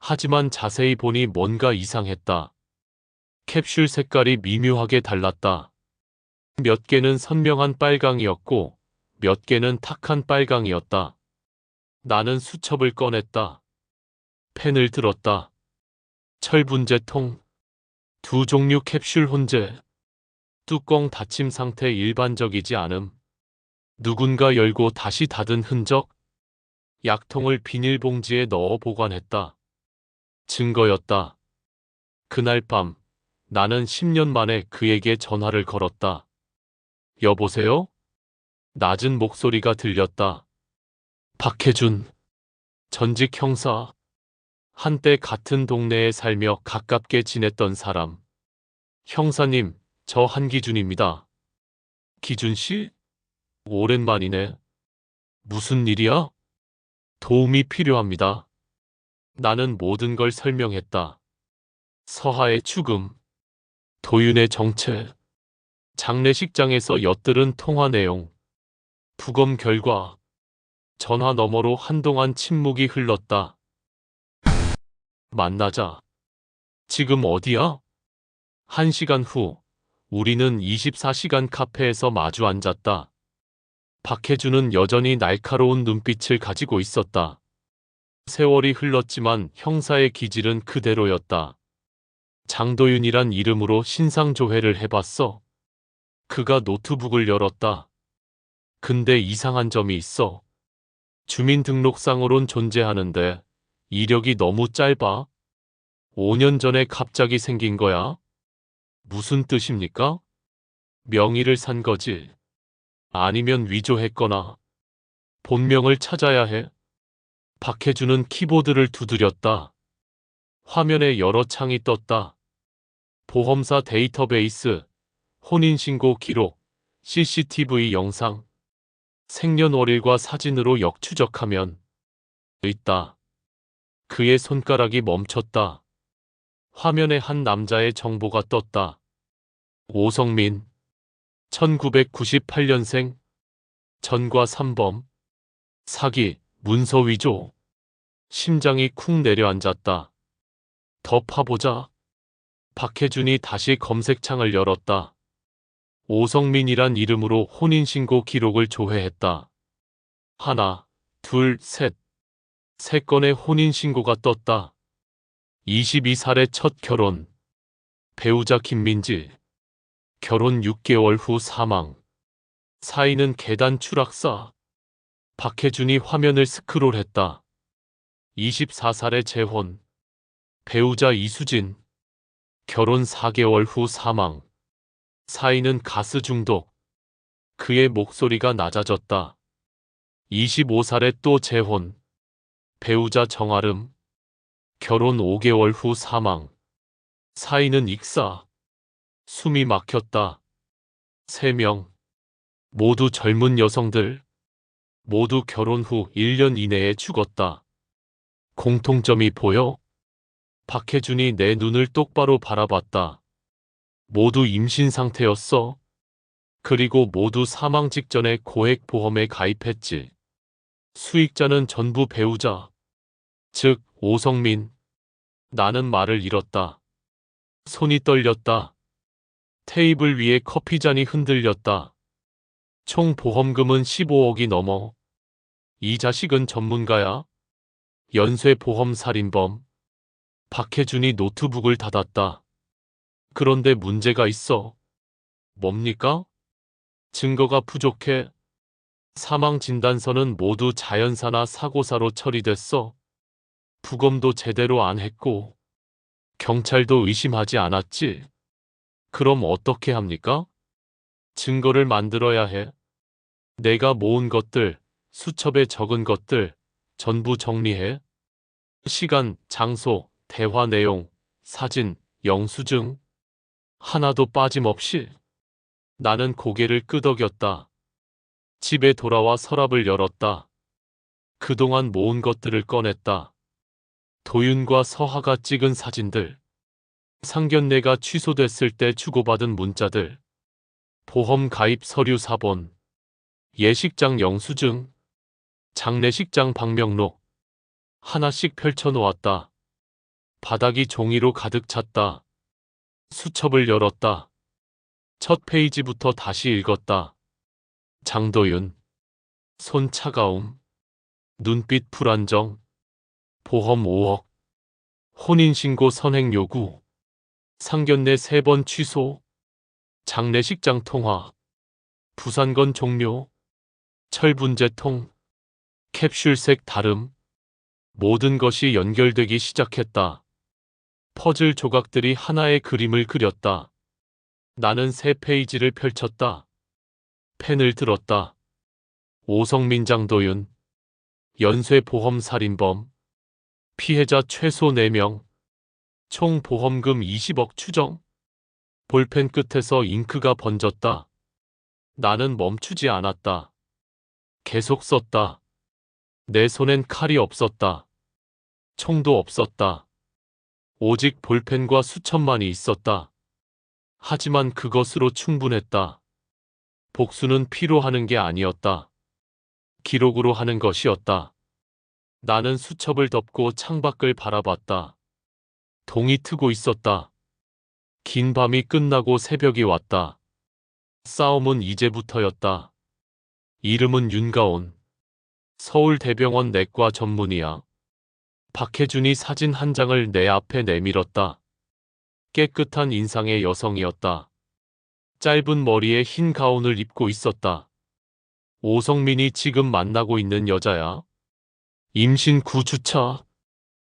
하지만 자세히 보니 뭔가 이상했다. 캡슐 색깔이 미묘하게 달랐다. 몇 개는 선명한 빨강이었고 몇 개는 탁한 빨강이었다. 나는 수첩을 꺼냈다. 펜을 들었다. 철분제통, 두 종류 캡슐 혼재, 뚜껑 닫힘 상태 일반적이지 않음, 누군가 열고 다시 닫은 흔적, 약통을 비닐봉지에 넣어 보관했다. 증거였다. 그날 밤 나는 10년 만에 그에게 전화를 걸었다. 여보세요? 낮은 목소리가 들렸다. 박혜준, 전직 형사. 한때 같은 동네에 살며 가깝게 지냈던 사람. 형사님, 저 한기준입니다. 기준 씨? 오랜만이네. 무슨 일이야? 도움이 필요합니다. 나는 모든 걸 설명했다. 서하의 죽음, 도윤의 정체, 장례식장에서 엿들은 통화 내용, 부검 결과. 전화 너머로 한동안 침묵이 흘렀다. 만나자. 지금 어디야? 1시간 후, 우리는 24시간 카페에서 마주 앉았다. 박혜준은 여전히 날카로운 눈빛을 가지고 있었다. 세월이 흘렀지만 형사의 기질은 그대로였다. 장도윤이란 이름으로 신상조회를 해봤어. 그가 노트북을 열었다. 근데 이상한 점이 있어. 주민등록상으론 존재하는데 이력이 너무 짧아. 5년 전에 갑자기 생긴 거야. 무슨 뜻입니까? 명의를 산 거지. 아니면 위조했거나 본명을 찾아야 해. 박혜준은 키보드를 두드렸다. 화면에 여러 창이 떴다. 보험사 데이터베이스, 혼인신고 기록, CCTV 영상, 생년월일과 사진으로 역추적하면 있다. 그의 손가락이 멈췄다. 화면에 한 남자의 정보가 떴다. 오성민. 1998년생, 전과 3범, 사기, 문서 위조. 심장이 쿵 내려앉았다. 더 파보자. 박혜준이 다시 검색창을 열었다. 오성민이란 이름으로 혼인신고 기록을 조회했다. 하나, 둘, 셋. 3건의 혼인신고가 떴다. 22살의 첫 결혼. 배우자 김민지. 결혼 6개월 후 사망. 사인은 계단 추락사. 박혜준이 화면을 스크롤했다. 24살의 재혼. 배우자 이수진. 결혼 4개월 후 사망. 사인은 가스 중독. 그의 목소리가 낮아졌다. 25살의 또 재혼. 배우자 정아름. 결혼 5개월 후 사망. 사인은 익사. 숨이 막혔다. 3명. 모두 젊은 여성들. 모두 결혼 후 1년 이내에 죽었다. 공통점이 보여? 박혜준이 내 눈을 똑바로 바라봤다. 모두 임신 상태였어. 그리고 모두 사망 직전에 고액 보험에 가입했지. 수익자는 전부 배우자. 즉, 오성민. 나는 말을 잃었다. 손이 떨렸다. 테이블 위에 커피잔이 흔들렸다. 총 보험금은 15억이 넘어. 이 자식은 전문가야? 연쇄 보험 살인범. 박혜준이 노트북을 닫았다. 그런데 문제가 있어. 뭡니까? 증거가 부족해. 사망 진단서는 모두 자연사나 사고사로 처리됐어. 부검도 제대로 안 했고 경찰도 의심하지 않았지. 그럼 어떻게 합니까? 증거를 만들어야 해. 내가 모은 것들, 수첩에 적은 것들 전부 정리해. 시간, 장소, 대화 내용, 사진, 영수증 하나도 빠짐없이. 나는 고개를 끄덕였다. 집에 돌아와 서랍을 열었다. 그동안 모은 것들을 꺼냈다. 도윤과 서하가 찍은 사진들, 상견례가 취소됐을 때 주고받은 문자들, 보험 가입 서류 사본, 예식장 영수증, 장례식장 방명록 하나씩 펼쳐놓았다. 바닥이 종이로 가득 찼다. 수첩을 열었다. 첫 페이지부터 다시 읽었다. 장도윤. 손 차가움. 눈빛 불안정. 보험 5억. 혼인신고 선행 요구. 상견례 3번 취소. 장례식장 통화. 부산건 종료. 철분제통. 캡슐색 다름. 모든 것이 연결되기 시작했다. 퍼즐 조각들이 하나의 그림을 그렸다. 나는 3페이지를 펼쳤다. 펜을 들었다. 오성민 장도윤. 연쇄보험 살인범. 피해자 최소 4명. 총 보험금 20억 추정. 볼펜 끝에서 잉크가 번졌다. 나는 멈추지 않았다. 계속 썼다. 내 손엔 칼이 없었다. 총도 없었다. 오직 볼펜과 수첩만이 있었다. 하지만 그것으로 충분했다. 복수는 피로 하는 게 아니었다. 기록으로 하는 것이었다. 나는 수첩을 덮고 창밖을 바라봤다. 동이 트고 있었다. 긴 밤이 끝나고 새벽이 왔다. 싸움은 이제부터였다. 이름은 윤가온. 서울대병원 내과 전문의야. 박혜준이 사진 한 장을 내 앞에 내밀었다. 깨끗한 인상의 여성이었다. 짧은 머리에 흰 가운을 입고 있었다. 오성민이 지금 만나고 있는 여자야. 임신 9주차.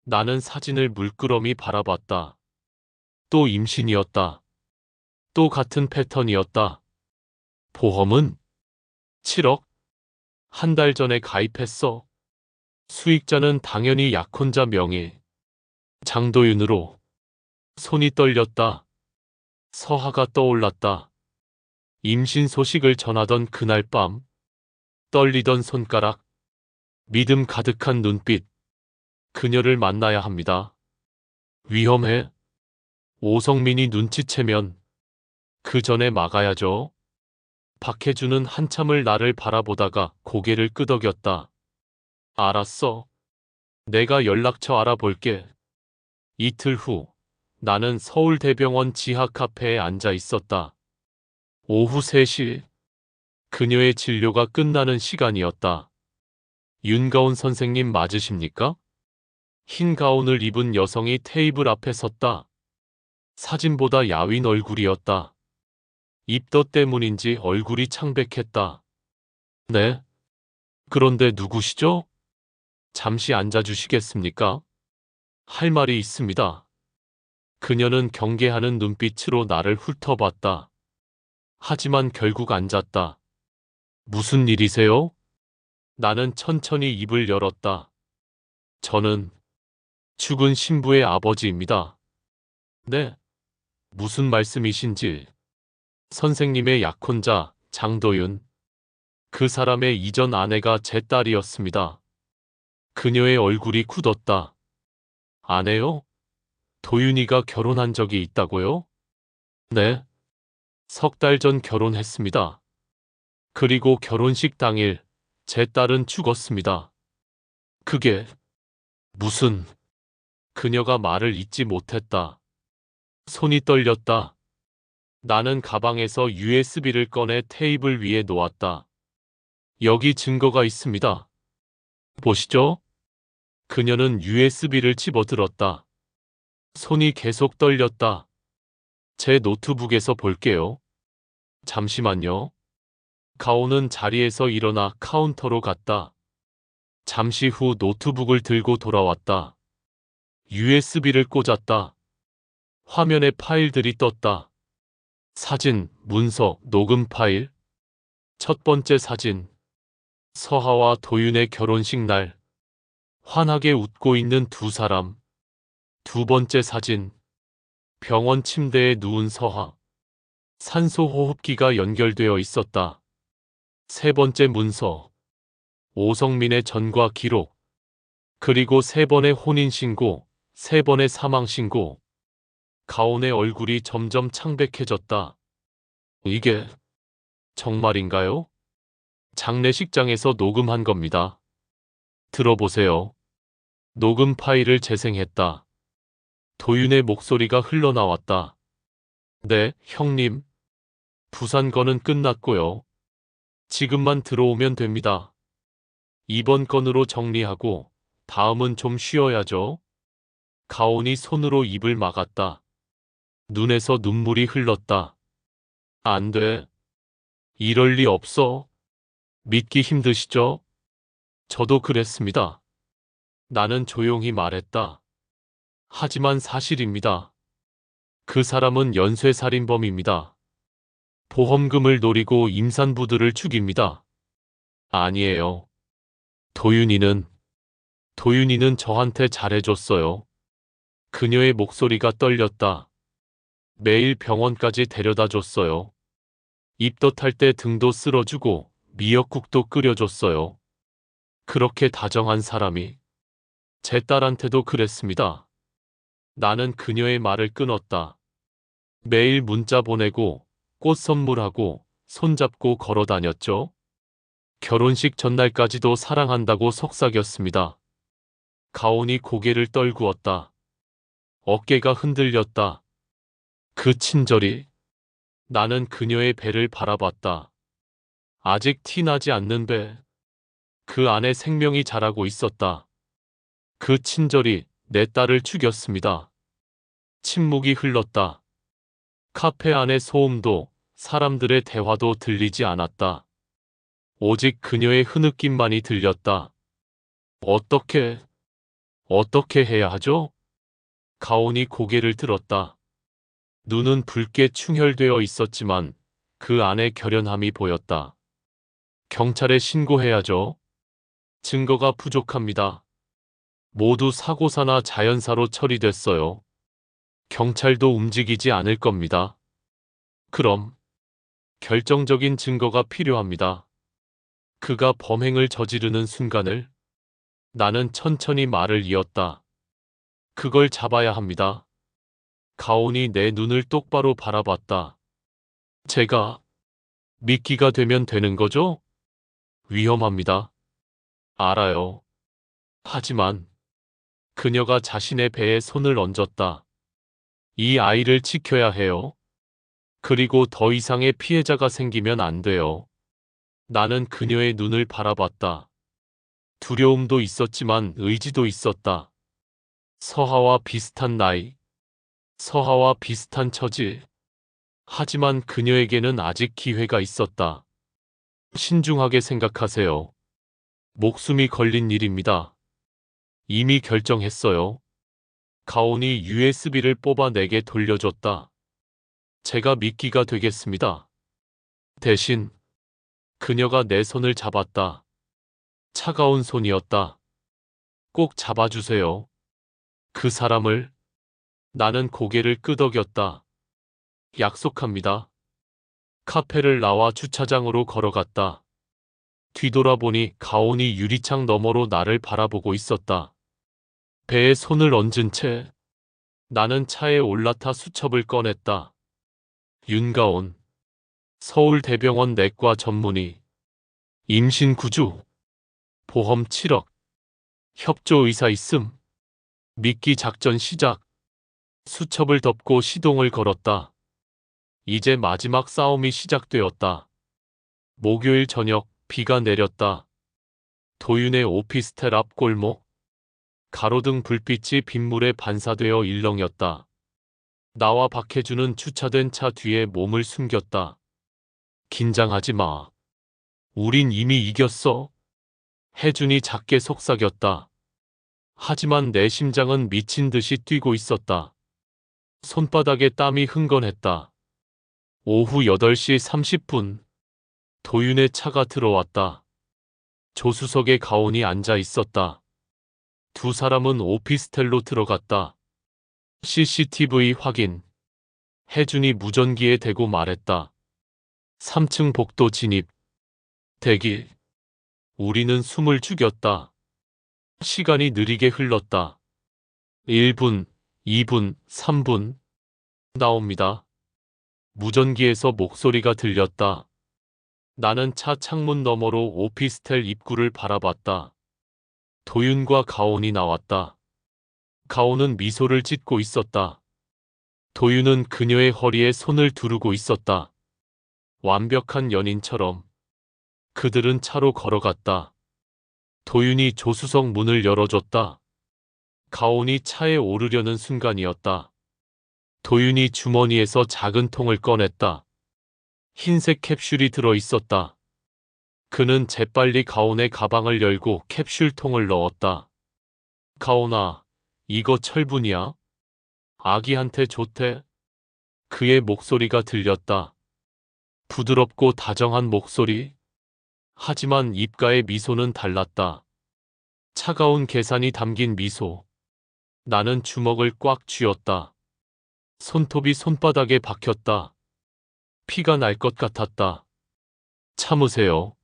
나는 사진을 물끄러미 바라봤다. 또 임신이었다. 또 같은 패턴이었다. 보험은 7억. 한 달 전에 가입했어. 수익자는 당연히 약혼자 명의. 장도윤으로. 손이 떨렸다. 서하가 떠올랐다. 임신 소식을 전하던 그날 밤. 떨리던 손가락. 믿음 가득한 눈빛. 그녀를 만나야 합니다. 위험해. 오성민이 눈치채면 그 전에 막아야죠. 박혜주는 한참을 나를 바라보다가 고개를 끄덕였다. 알았어. 내가 연락처 알아볼게. 이틀 후, 나는 서울대병원 지하 카페에 앉아 있었다. 오후 3시, 그녀의 진료가 끝나는 시간이었다. 윤가온 선생님 맞으십니까? 흰 가운을 입은 여성이 테이블 앞에 섰다. 사진보다 야윈 얼굴이었다. 입덧 때문인지 얼굴이 창백했다. 네? 그런데 누구시죠? 잠시 앉아주시겠습니까? 할 말이 있습니다. 그녀는 경계하는 눈빛으로 나를 훑어봤다. 하지만 결국 앉았다. 무슨 일이세요? 나는 천천히 입을 열었다. 저는 죽은 신부의 아버지입니다. 네? 무슨 말씀이신지. 선생님의 약혼자 장도윤. 그 사람의 이전 아내가 제 딸이었습니다. 그녀의 얼굴이 굳었다. 아내요? 도윤이가 결혼한 적이 있다고요? 네. 3달 전 결혼했습니다. 그리고 결혼식 당일 제 딸은 죽었습니다. 그게 무슨... 그녀가 말을 잇지 못했다. 손이 떨렸다. 나는 가방에서 USB를 꺼내 테이블 위에 놓았다. 여기 증거가 있습니다. 보시죠. 그녀는 USB를 집어들었다. 손이 계속 떨렸다. 제 노트북에서 볼게요. 잠시만요. 가온은 자리에서 일어나 카운터로 갔다. 잠시 후 노트북을 들고 돌아왔다. USB를 꽂았다. 화면에 파일들이 떴다. 사진, 문서, 녹음 파일. 첫 번째 사진. 서하와 도윤의 결혼식 날. 환하게 웃고 있는 두 사람. 두 번째 사진. 병원 침대에 누운 서하. 산소 호흡기가 연결되어 있었다. 세 번째 문서. 오성민의 전과 기록. 그리고 3번의 혼인신고, 3번의 사망신고. 가온의 얼굴이 점점 창백해졌다. 이게 정말인가요? 장례식장에서 녹음한 겁니다. 들어보세요. 녹음 파일을 재생했다. 도윤의 목소리가 흘러나왔다. 네, 형님. 부산 건은 끝났고요. 지금만 들어오면 됩니다. 이번 건으로 정리하고 다음은 좀 쉬어야죠. 가온이 손으로 입을 막았다. 눈에서 눈물이 흘렀다. 안 돼. 이럴 리 없어. 믿기 힘드시죠? 저도 그랬습니다. 나는 조용히 말했다. 하지만 사실입니다. 그 사람은 연쇄살인범입니다. 보험금을 노리고 임산부들을 죽입니다. 아니에요. 도윤이는 저한테 잘해줬어요. 그녀의 목소리가 떨렸다. 매일 병원까지 데려다 줬어요. 입덧할 때 등도 쓸어주고 미역국도 끓여줬어요. 그렇게 다정한 사람이 제 딸한테도 그랬습니다. 나는 그녀의 말을 끊었다. 매일 문자 보내고 꽃 선물하고 손잡고 걸어 다녔죠. 결혼식 전날까지도 사랑한다고 속삭였습니다. 가온이 고개를 떨구었다. 어깨가 흔들렸다. 그 친절이. 나는 그녀의 배를 바라봤다. 아직 티나지 않는 배. 그 안에 생명이 자라고 있었다. 그 친절이 내 딸을 죽였습니다. 침묵이 흘렀다. 카페 안의 소음도 사람들의 대화도 들리지 않았다. 오직 그녀의 흐느낌만이 들렸다. 어떻게 해야 하죠? 가온이 고개를 들었다. 눈은 붉게 충혈되어 있었지만 그 안에 결연함이 보였다. 경찰에 신고해야죠. 증거가 부족합니다. 모두 사고사나 자연사로 처리됐어요. 경찰도 움직이지 않을 겁니다. 그럼 결정적인 증거가 필요합니다. 그가 범행을 저지르는 순간을. 나는 천천히 말을 이었다. 그걸 잡아야 합니다. 가온이 내 눈을 똑바로 바라봤다. 제가 미끼가 되면 되는 거죠? 위험합니다. 알아요. 하지만 그녀가 자신의 배에 손을 얹었다. 이 아이를 지켜야 해요. 그리고 더 이상의 피해자가 생기면 안 돼요. 나는 그녀의 눈을 바라봤다. 두려움도 있었지만 의지도 있었다. 서하와 비슷한 나이, 서하와 비슷한 처지. 하지만 그녀에게는 아직 기회가 있었다. 신중하게 생각하세요. 목숨이 걸린 일입니다. 이미 결정했어요. 가온이 USB를 뽑아 내게 돌려줬다. 제가 미끼가 되겠습니다. 대신 그녀가 내 손을 잡았다. 차가운 손이었다. 꼭 잡아주세요. 그 사람을. 나는 고개를 끄덕였다. 약속합니다. 카페를 나와 주차장으로 걸어갔다. 뒤돌아보니 가온이 유리창 너머로 나를 바라보고 있었다. 배에 손을 얹은 채 나는 차에 올라타 수첩을 꺼냈다. 윤가온, 서울대병원 내과 전문의, 임신 9주, 보험 7억, 협조 의사 있음, 미끼 작전 시작. 수첩을 덮고 시동을 걸었다. 이제 마지막 싸움이 시작되었다. 목요일 저녁 비가 내렸다. 도윤의 오피스텔 앞 골목. 가로등 불빛이 빗물에 반사되어 일렁였다. 나와 박혜준은 주차된 차 뒤에 몸을 숨겼다. 긴장하지 마. 우린 이미 이겼어. 혜준이 작게 속삭였다. 하지만 내 심장은 미친 듯이 뛰고 있었다. 손바닥에 땀이 흥건했다. 오후 8시 30분. 도윤의 차가 들어왔다. 조수석에 가온이 앉아 있었다. 두 사람은 오피스텔로 들어갔다. CCTV 확인. 혜준이 무전기에 대고 말했다. 3층 복도 진입. 대기. 우리는 숨을 죽였다. 시간이 느리게 흘렀다. 1분, 2분, 3분. 나옵니다. 무전기에서 목소리가 들렸다. 나는 차 창문 너머로 오피스텔 입구를 바라봤다. 도윤과 가온이 나왔다. 가온은 미소를 짓고 있었다. 도윤은 그녀의 허리에 손을 두르고 있었다. 완벽한 연인처럼. 그들은 차로 걸어갔다. 도윤이 조수석 문을 열어줬다. 가온이 차에 오르려는 순간이었다. 도윤이 주머니에서 작은 통을 꺼냈다. 흰색 캡슐이 들어 있었다. 그는 재빨리 가온의 가방을 열고 캡슐 통을 넣었다. 가온아, 이거 철분이야? 아기한테 좋대. 그의 목소리가 들렸다. 부드럽고 다정한 목소리. 하지만 입가의 미소는 달랐다. 차가운 계산이 담긴 미소. 나는 주먹을 꽉 쥐었다. 손톱이 손바닥에 박혔다. 피가 날 것 같았다. 참으세요.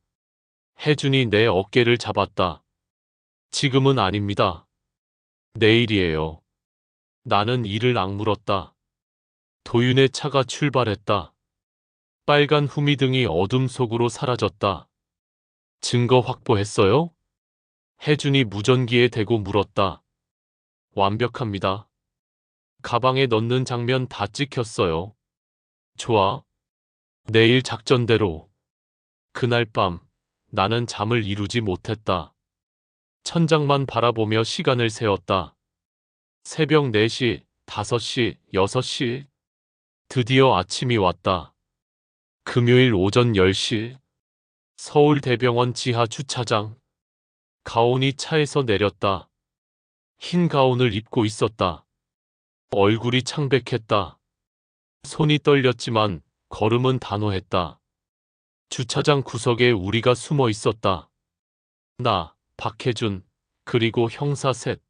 혜준이 내 어깨를 잡았다. 지금은 아닙니다. 내일이에요. 나는 이를 악물었다. 도윤의 차가 출발했다. 빨간 후미등이 어둠 속으로 사라졌다. 증거 확보했어요? 혜준이 무전기에 대고 물었다. 완벽합니다. 가방에 넣는 장면 다 찍혔어요. 좋아. 내일 작전대로. 그날 밤 나는 잠을 이루지 못했다. 천장만 바라보며 시간을 세웠다. 새벽 4시, 5시, 6시. 드디어 아침이 왔다. 금요일 오전 10시. 서울대병원 지하 주차장. 가온이 차에서 내렸다. 흰 가운을 입고 있었다. 얼굴이 창백했다. 손이 떨렸지만 걸음은 단호했다. 주차장 구석에 우리가 숨어 있었다. 나, 박혜준, 그리고 형사 셋.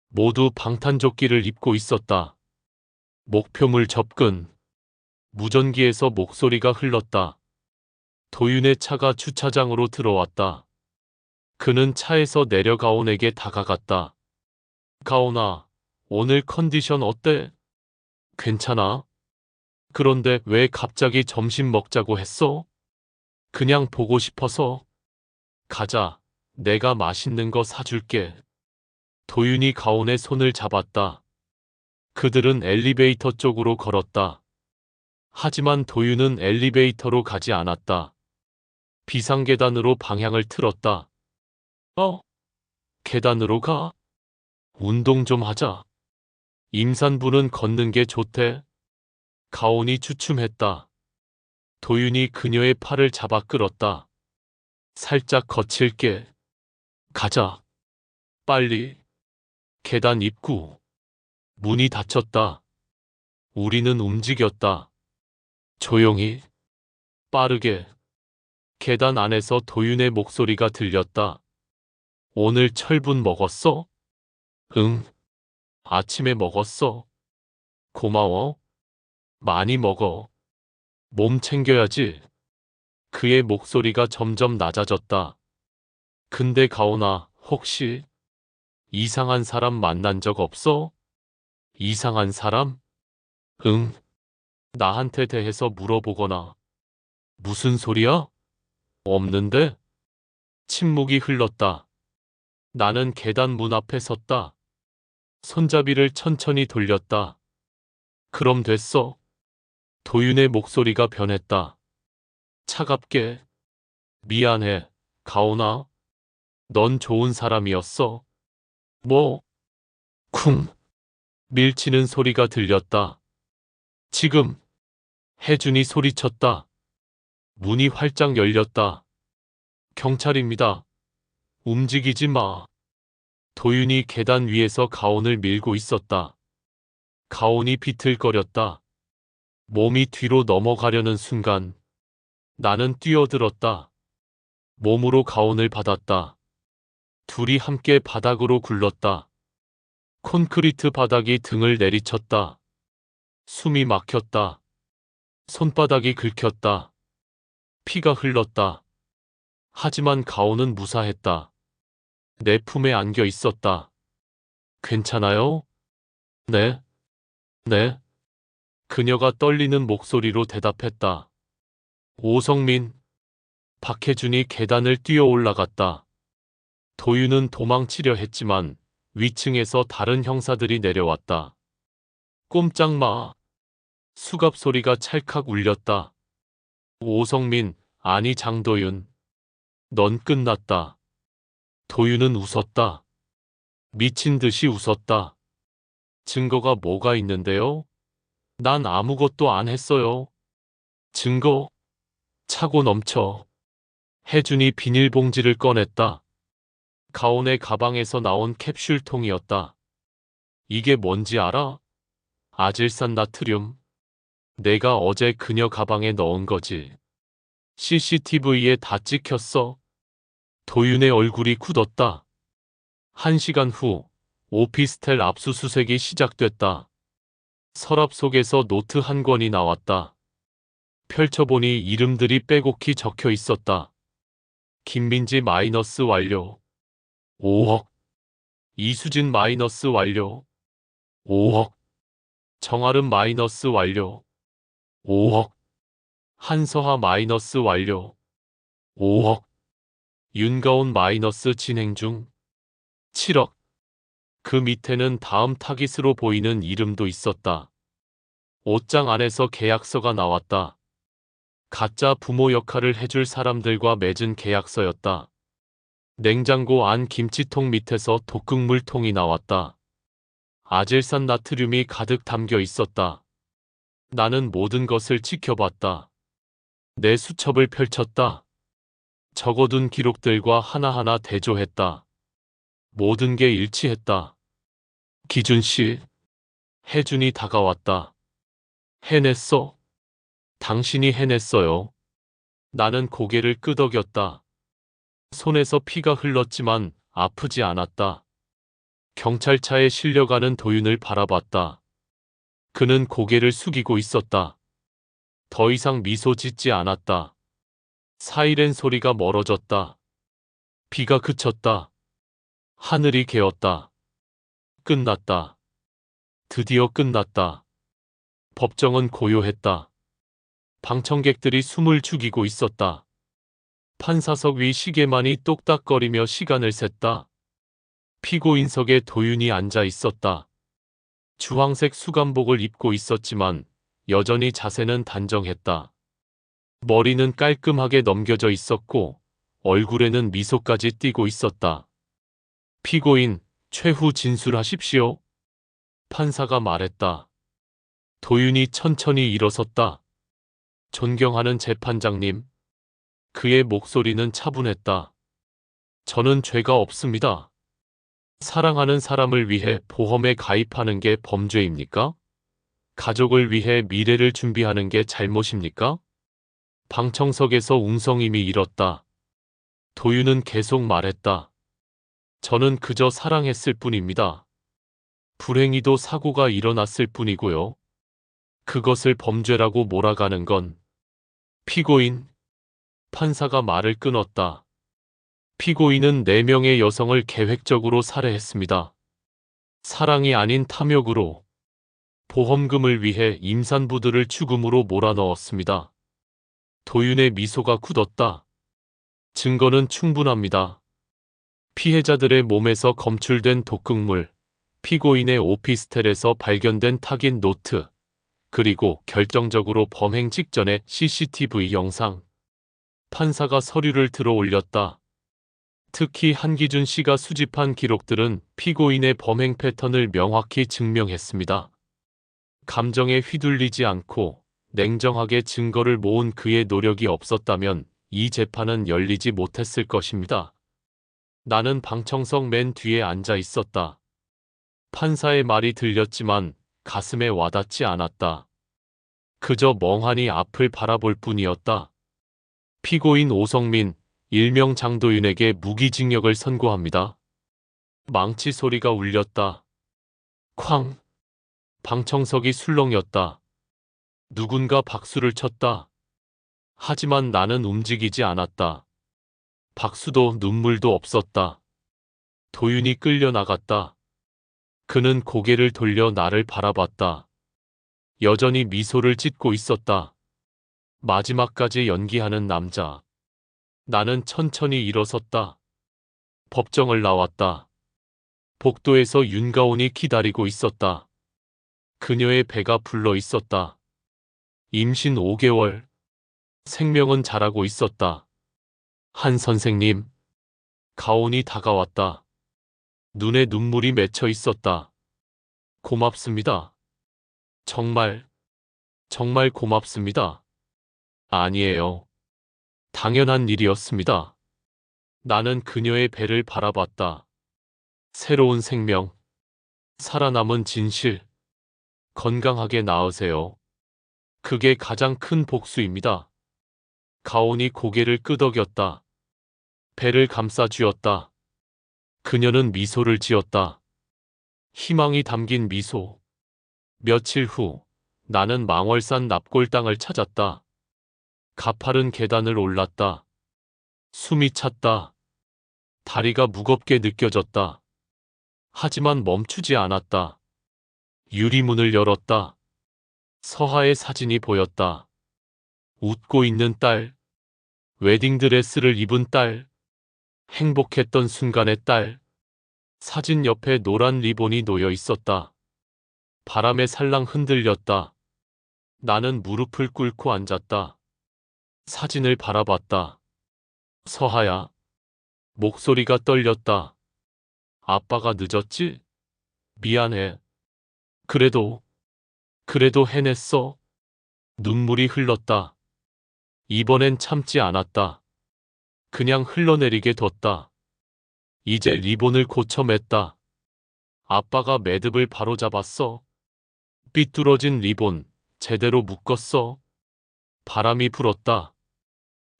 모두 방탄조끼를 입고 있었다. 목표물 접근. 무전기에서 목소리가 흘렀다. 도윤의 차가 주차장으로 들어왔다. 그는 차에서 내려 가온에게 다가갔다. 가온아, 오늘 컨디션 어때? 괜찮아? 그런데 왜 갑자기 점심 먹자고 했어? 그냥 보고 싶어서. 가자. 내가 맛있는 거 사줄게. 도윤이 가온의 손을 잡았다. 그들은 엘리베이터 쪽으로 걸었다. 하지만 도윤은 엘리베이터로 가지 않았다. 비상계단으로 방향을 틀었다. 계단으로 가? 운동 좀 하자. 임산부는 걷는 게 좋대. 가온이 주춤했다. 도윤이 그녀의 팔을 잡아 끌었다. 살짝 거칠게. 가자. 빨리. 계단 입구. 문이 닫혔다. 우리는 움직였다. 조용히. 빠르게. 계단 안에서 도윤의 목소리가 들렸다. 오늘 철분 먹었어? 응. 아침에 먹었어. 고마워. 많이 먹어. 몸 챙겨야지. 그의 목소리가 점점 낮아졌다. 근데 가온아, 혹시 이상한 사람 만난 적 없어? 이상한 사람? 응. 나한테 대해서 물어보거나. 무슨 소리야? 없는데? 침묵이 흘렀다. 나는 계단 문 앞에 섰다. 손잡이를 천천히 돌렸다. 그럼 됐어. 도윤의 목소리가 변했다. 차갑게. 미안해, 가온아. 넌 좋은 사람이었어. 뭐? 쿵. 밀치는 소리가 들렸다. 지금. 혜준이 소리쳤다. 문이 활짝 열렸다. 경찰입니다. 움직이지 마. 도윤이 계단 위에서 가온을 밀고 있었다. 가온이 비틀거렸다. 몸이 뒤로 넘어가려는 순간 나는 뛰어들었다. 몸으로 가온을 받았다. 둘이 함께 바닥으로 굴렀다. 콘크리트 바닥이 등을 내리쳤다. 숨이 막혔다. 손바닥이 긁혔다. 피가 흘렀다. 하지만 가온은 무사했다. 내 품에 안겨 있었다. 괜찮아요? 네. 네. 그녀가 떨리는 목소리로 대답했다. 오성민. 박혜준이 계단을 뛰어 올라갔다. 도윤은 도망치려 했지만 위층에서 다른 형사들이 내려왔다. 꼼짝 마. 수갑 소리가 찰칵 울렸다. 오성민, 아니 장도윤. 넌 끝났다. 도윤은 웃었다. 미친 듯이 웃었다. 증거가 뭐가 있는데요? 난 아무것도 안 했어요. 증거? 차고 넘쳐. 혜준이 비닐봉지를 꺼냈다. 가온의 가방에서 나온 캡슐통이었다. 이게 뭔지 알아? 아질산 나트륨. 내가 어제 그녀 가방에 넣은 거지. CCTV에 다 찍혔어. 도윤의 얼굴이 굳었다. 1시간 후 오피스텔 압수수색이 시작됐다. 서랍 속에서 노트 한 권이 나왔다. 펼쳐보니 이름들이 빼곡히 적혀 있었다. 김민지 마이너스 완료. 5억. 이수진 마이너스 완료. 5억. 정아름 마이너스 완료. 5억. 한서하 마이너스 완료. 5억. 윤가온 마이너스 진행 중. 7억. 그 밑에는 다음 타깃으로 보이는 이름도 있었다. 옷장 안에서 계약서가 나왔다. 가짜 부모 역할을 해줄 사람들과 맺은 계약서였다. 냉장고 안 김치통 밑에서 독극물통이 나왔다. 아질산 나트륨이 가득 담겨 있었다. 나는 모든 것을 지켜봤다. 내 수첩을 펼쳤다. 적어둔 기록들과 하나하나 대조했다. 모든 게 일치했다. 기준 씨. 혜준이 다가왔다. 해냈어? 당신이 해냈어요. 나는 고개를 끄덕였다. 손에서 피가 흘렀지만 아프지 않았다. 경찰차에 실려가는 도윤을 바라봤다. 그는 고개를 숙이고 있었다. 더 이상 미소 짓지 않았다. 사이렌 소리가 멀어졌다. 비가 그쳤다. 하늘이 개었다. 끝났다. 드디어 끝났다. 법정은 고요했다. 방청객들이 숨을 죽이고 있었다. 판사석 위 시계만이 똑딱거리며 시간을 셌다. 피고인석에 도윤이 앉아 있었다. 주황색 수감복을 입고 있었지만 여전히 자세는 단정했다. 머리는 깔끔하게 넘겨져 있었고 얼굴에는 미소까지 띄고 있었다. 피고인, 최후 진술하십시오. 판사가 말했다. 도윤이 천천히 일어섰다. 존경하는 재판장님. 그의 목소리는 차분했다. 저는 죄가 없습니다. 사랑하는 사람을 위해 보험에 가입하는 게 범죄입니까? 가족을 위해 미래를 준비하는 게 잘못입니까? 방청석에서 웅성임이 일었다. 도윤은 계속 말했다. 저는 그저 사랑했을 뿐입니다. 불행히도 사고가 일어났을 뿐이고요. 그것을 범죄라고 몰아가는 건 피고인. 판사가 말을 끊었다. 피고인은 4명의 여성을 계획적으로 살해했습니다. 사랑이 아닌 탐욕으로. 보험금을 위해 임산부들을 죽음으로 몰아넣었습니다. 도윤의 미소가 굳었다. 증거는 충분합니다. 피해자들의 몸에서 검출된 독극물, 피고인의 오피스텔에서 발견된 타긴 노트, 그리고 결정적으로 범행 직전의 CCTV 영상. 판사가 서류를 들어 올렸다. 특히 한기준 씨가 수집한 기록들은 피고인의 범행 패턴을 명확히 증명했습니다. 감정에 휘둘리지 않고 냉정하게 증거를 모은 그의 노력이 없었다면 이 재판은 열리지 못했을 것입니다. 나는 방청석 맨 뒤에 앉아 있었다. 판사의 말이 들렸지만 가슴에 와닿지 않았다. 그저 멍하니 앞을 바라볼 뿐이었다. 피고인 오성민, 일명 장도윤에게 무기징역을 선고합니다. 망치 소리가 울렸다. 쾅! 방청석이 술렁였다. 누군가 박수를 쳤다. 하지만 나는 움직이지 않았다. 박수도 눈물도 없었다. 도윤이 끌려나갔다. 그는 고개를 돌려 나를 바라봤다. 여전히 미소를 짓고 있었다. 마지막까지 연기하는 남자. 나는 천천히 일어섰다. 법정을 나왔다. 복도에서 윤가온이 기다리고 있었다. 그녀의 배가 불러 있었다. 임신 5개월. 생명은 자라고 있었다. 한 선생님. 가온이 다가왔다. 눈에 눈물이 맺혀 있었다. 고맙습니다. 정말 고맙습니다. 아니에요. 당연한 일이었습니다. 나는 그녀의 배를 바라봤다. 새로운 생명. 살아남은 진실. 건강하게 나으세요. 그게 가장 큰 복수입니다. 가온이 고개를 끄덕였다. 배를 감싸 쥐었다. 그녀는 미소를 지었다. 희망이 담긴 미소. 며칠 후 나는 망월산 납골당을 찾았다. 가파른 계단을 올랐다. 숨이 찼다. 다리가 무겁게 느껴졌다. 하지만 멈추지 않았다. 유리문을 열었다. 서하의 사진이 보였다. 웃고 있는 딸. 웨딩드레스를 입은 딸. 행복했던 순간의 딸. 사진 옆에 노란 리본이 놓여 있었다. 바람에 살랑 흔들렸다. 나는 무릎을 꿇고 앉았다. 사진을 바라봤다. 서하야. 목소리가 떨렸다. 아빠가 늦었지? 미안해. 그래도 해냈어. 눈물이 흘렀다. 이번엔 참지 않았다. 그냥 흘러내리게 뒀다. 이제 리본을 고쳐 맸다. 아빠가 매듭을 바로잡았어. 삐뚤어진 리본 제대로 묶었어. 바람이 불었다.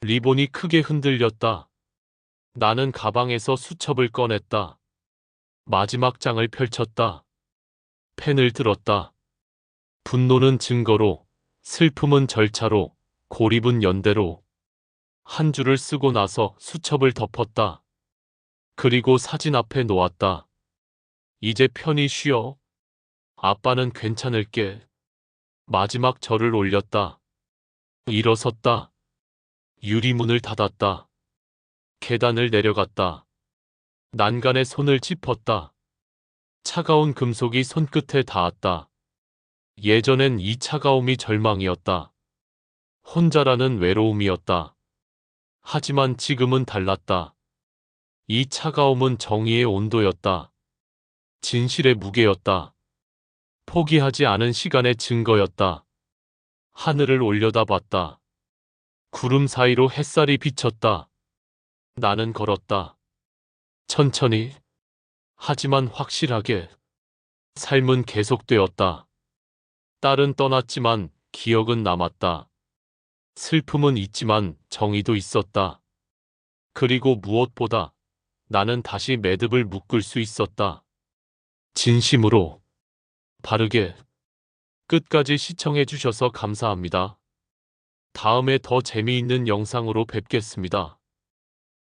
리본이 크게 흔들렸다. 나는 가방에서 수첩을 꺼냈다. 마지막 장을 펼쳤다. 펜을 들었다. 분노는 증거로, 슬픔은 절차로, 고립은 연대로. 한 줄을 쓰고 나서 수첩을 덮었다. 그리고 사진 앞에 놓았다. 이제 편히 쉬어. 아빠는 괜찮을게. 마지막 절을 올렸다. 일어섰다. 유리문을 닫았다. 계단을 내려갔다. 난간에 손을 짚었다. 차가운 금속이 손끝에 닿았다. 예전엔 이 차가움이 절망이었다. 혼자라는 외로움이었다. 하지만 지금은 달랐다. 이 차가움은 정의의 온도였다. 진실의 무게였다. 포기하지 않은 시간의 증거였다. 하늘을 올려다봤다. 구름 사이로 햇살이 비쳤다. 나는 걸었다. 천천히, 하지만 확실하게. 삶은 계속되었다. 딸은 떠났지만 기억은 남았다. 슬픔은 있지만 정의도 있었다. 그리고 무엇보다 나는 다시 매듭을 묶을 수 있었다. 진심으로, 바르게. 끝까지 시청해 주셔서 감사합니다. 다음에 더 재미있는 영상으로 뵙겠습니다.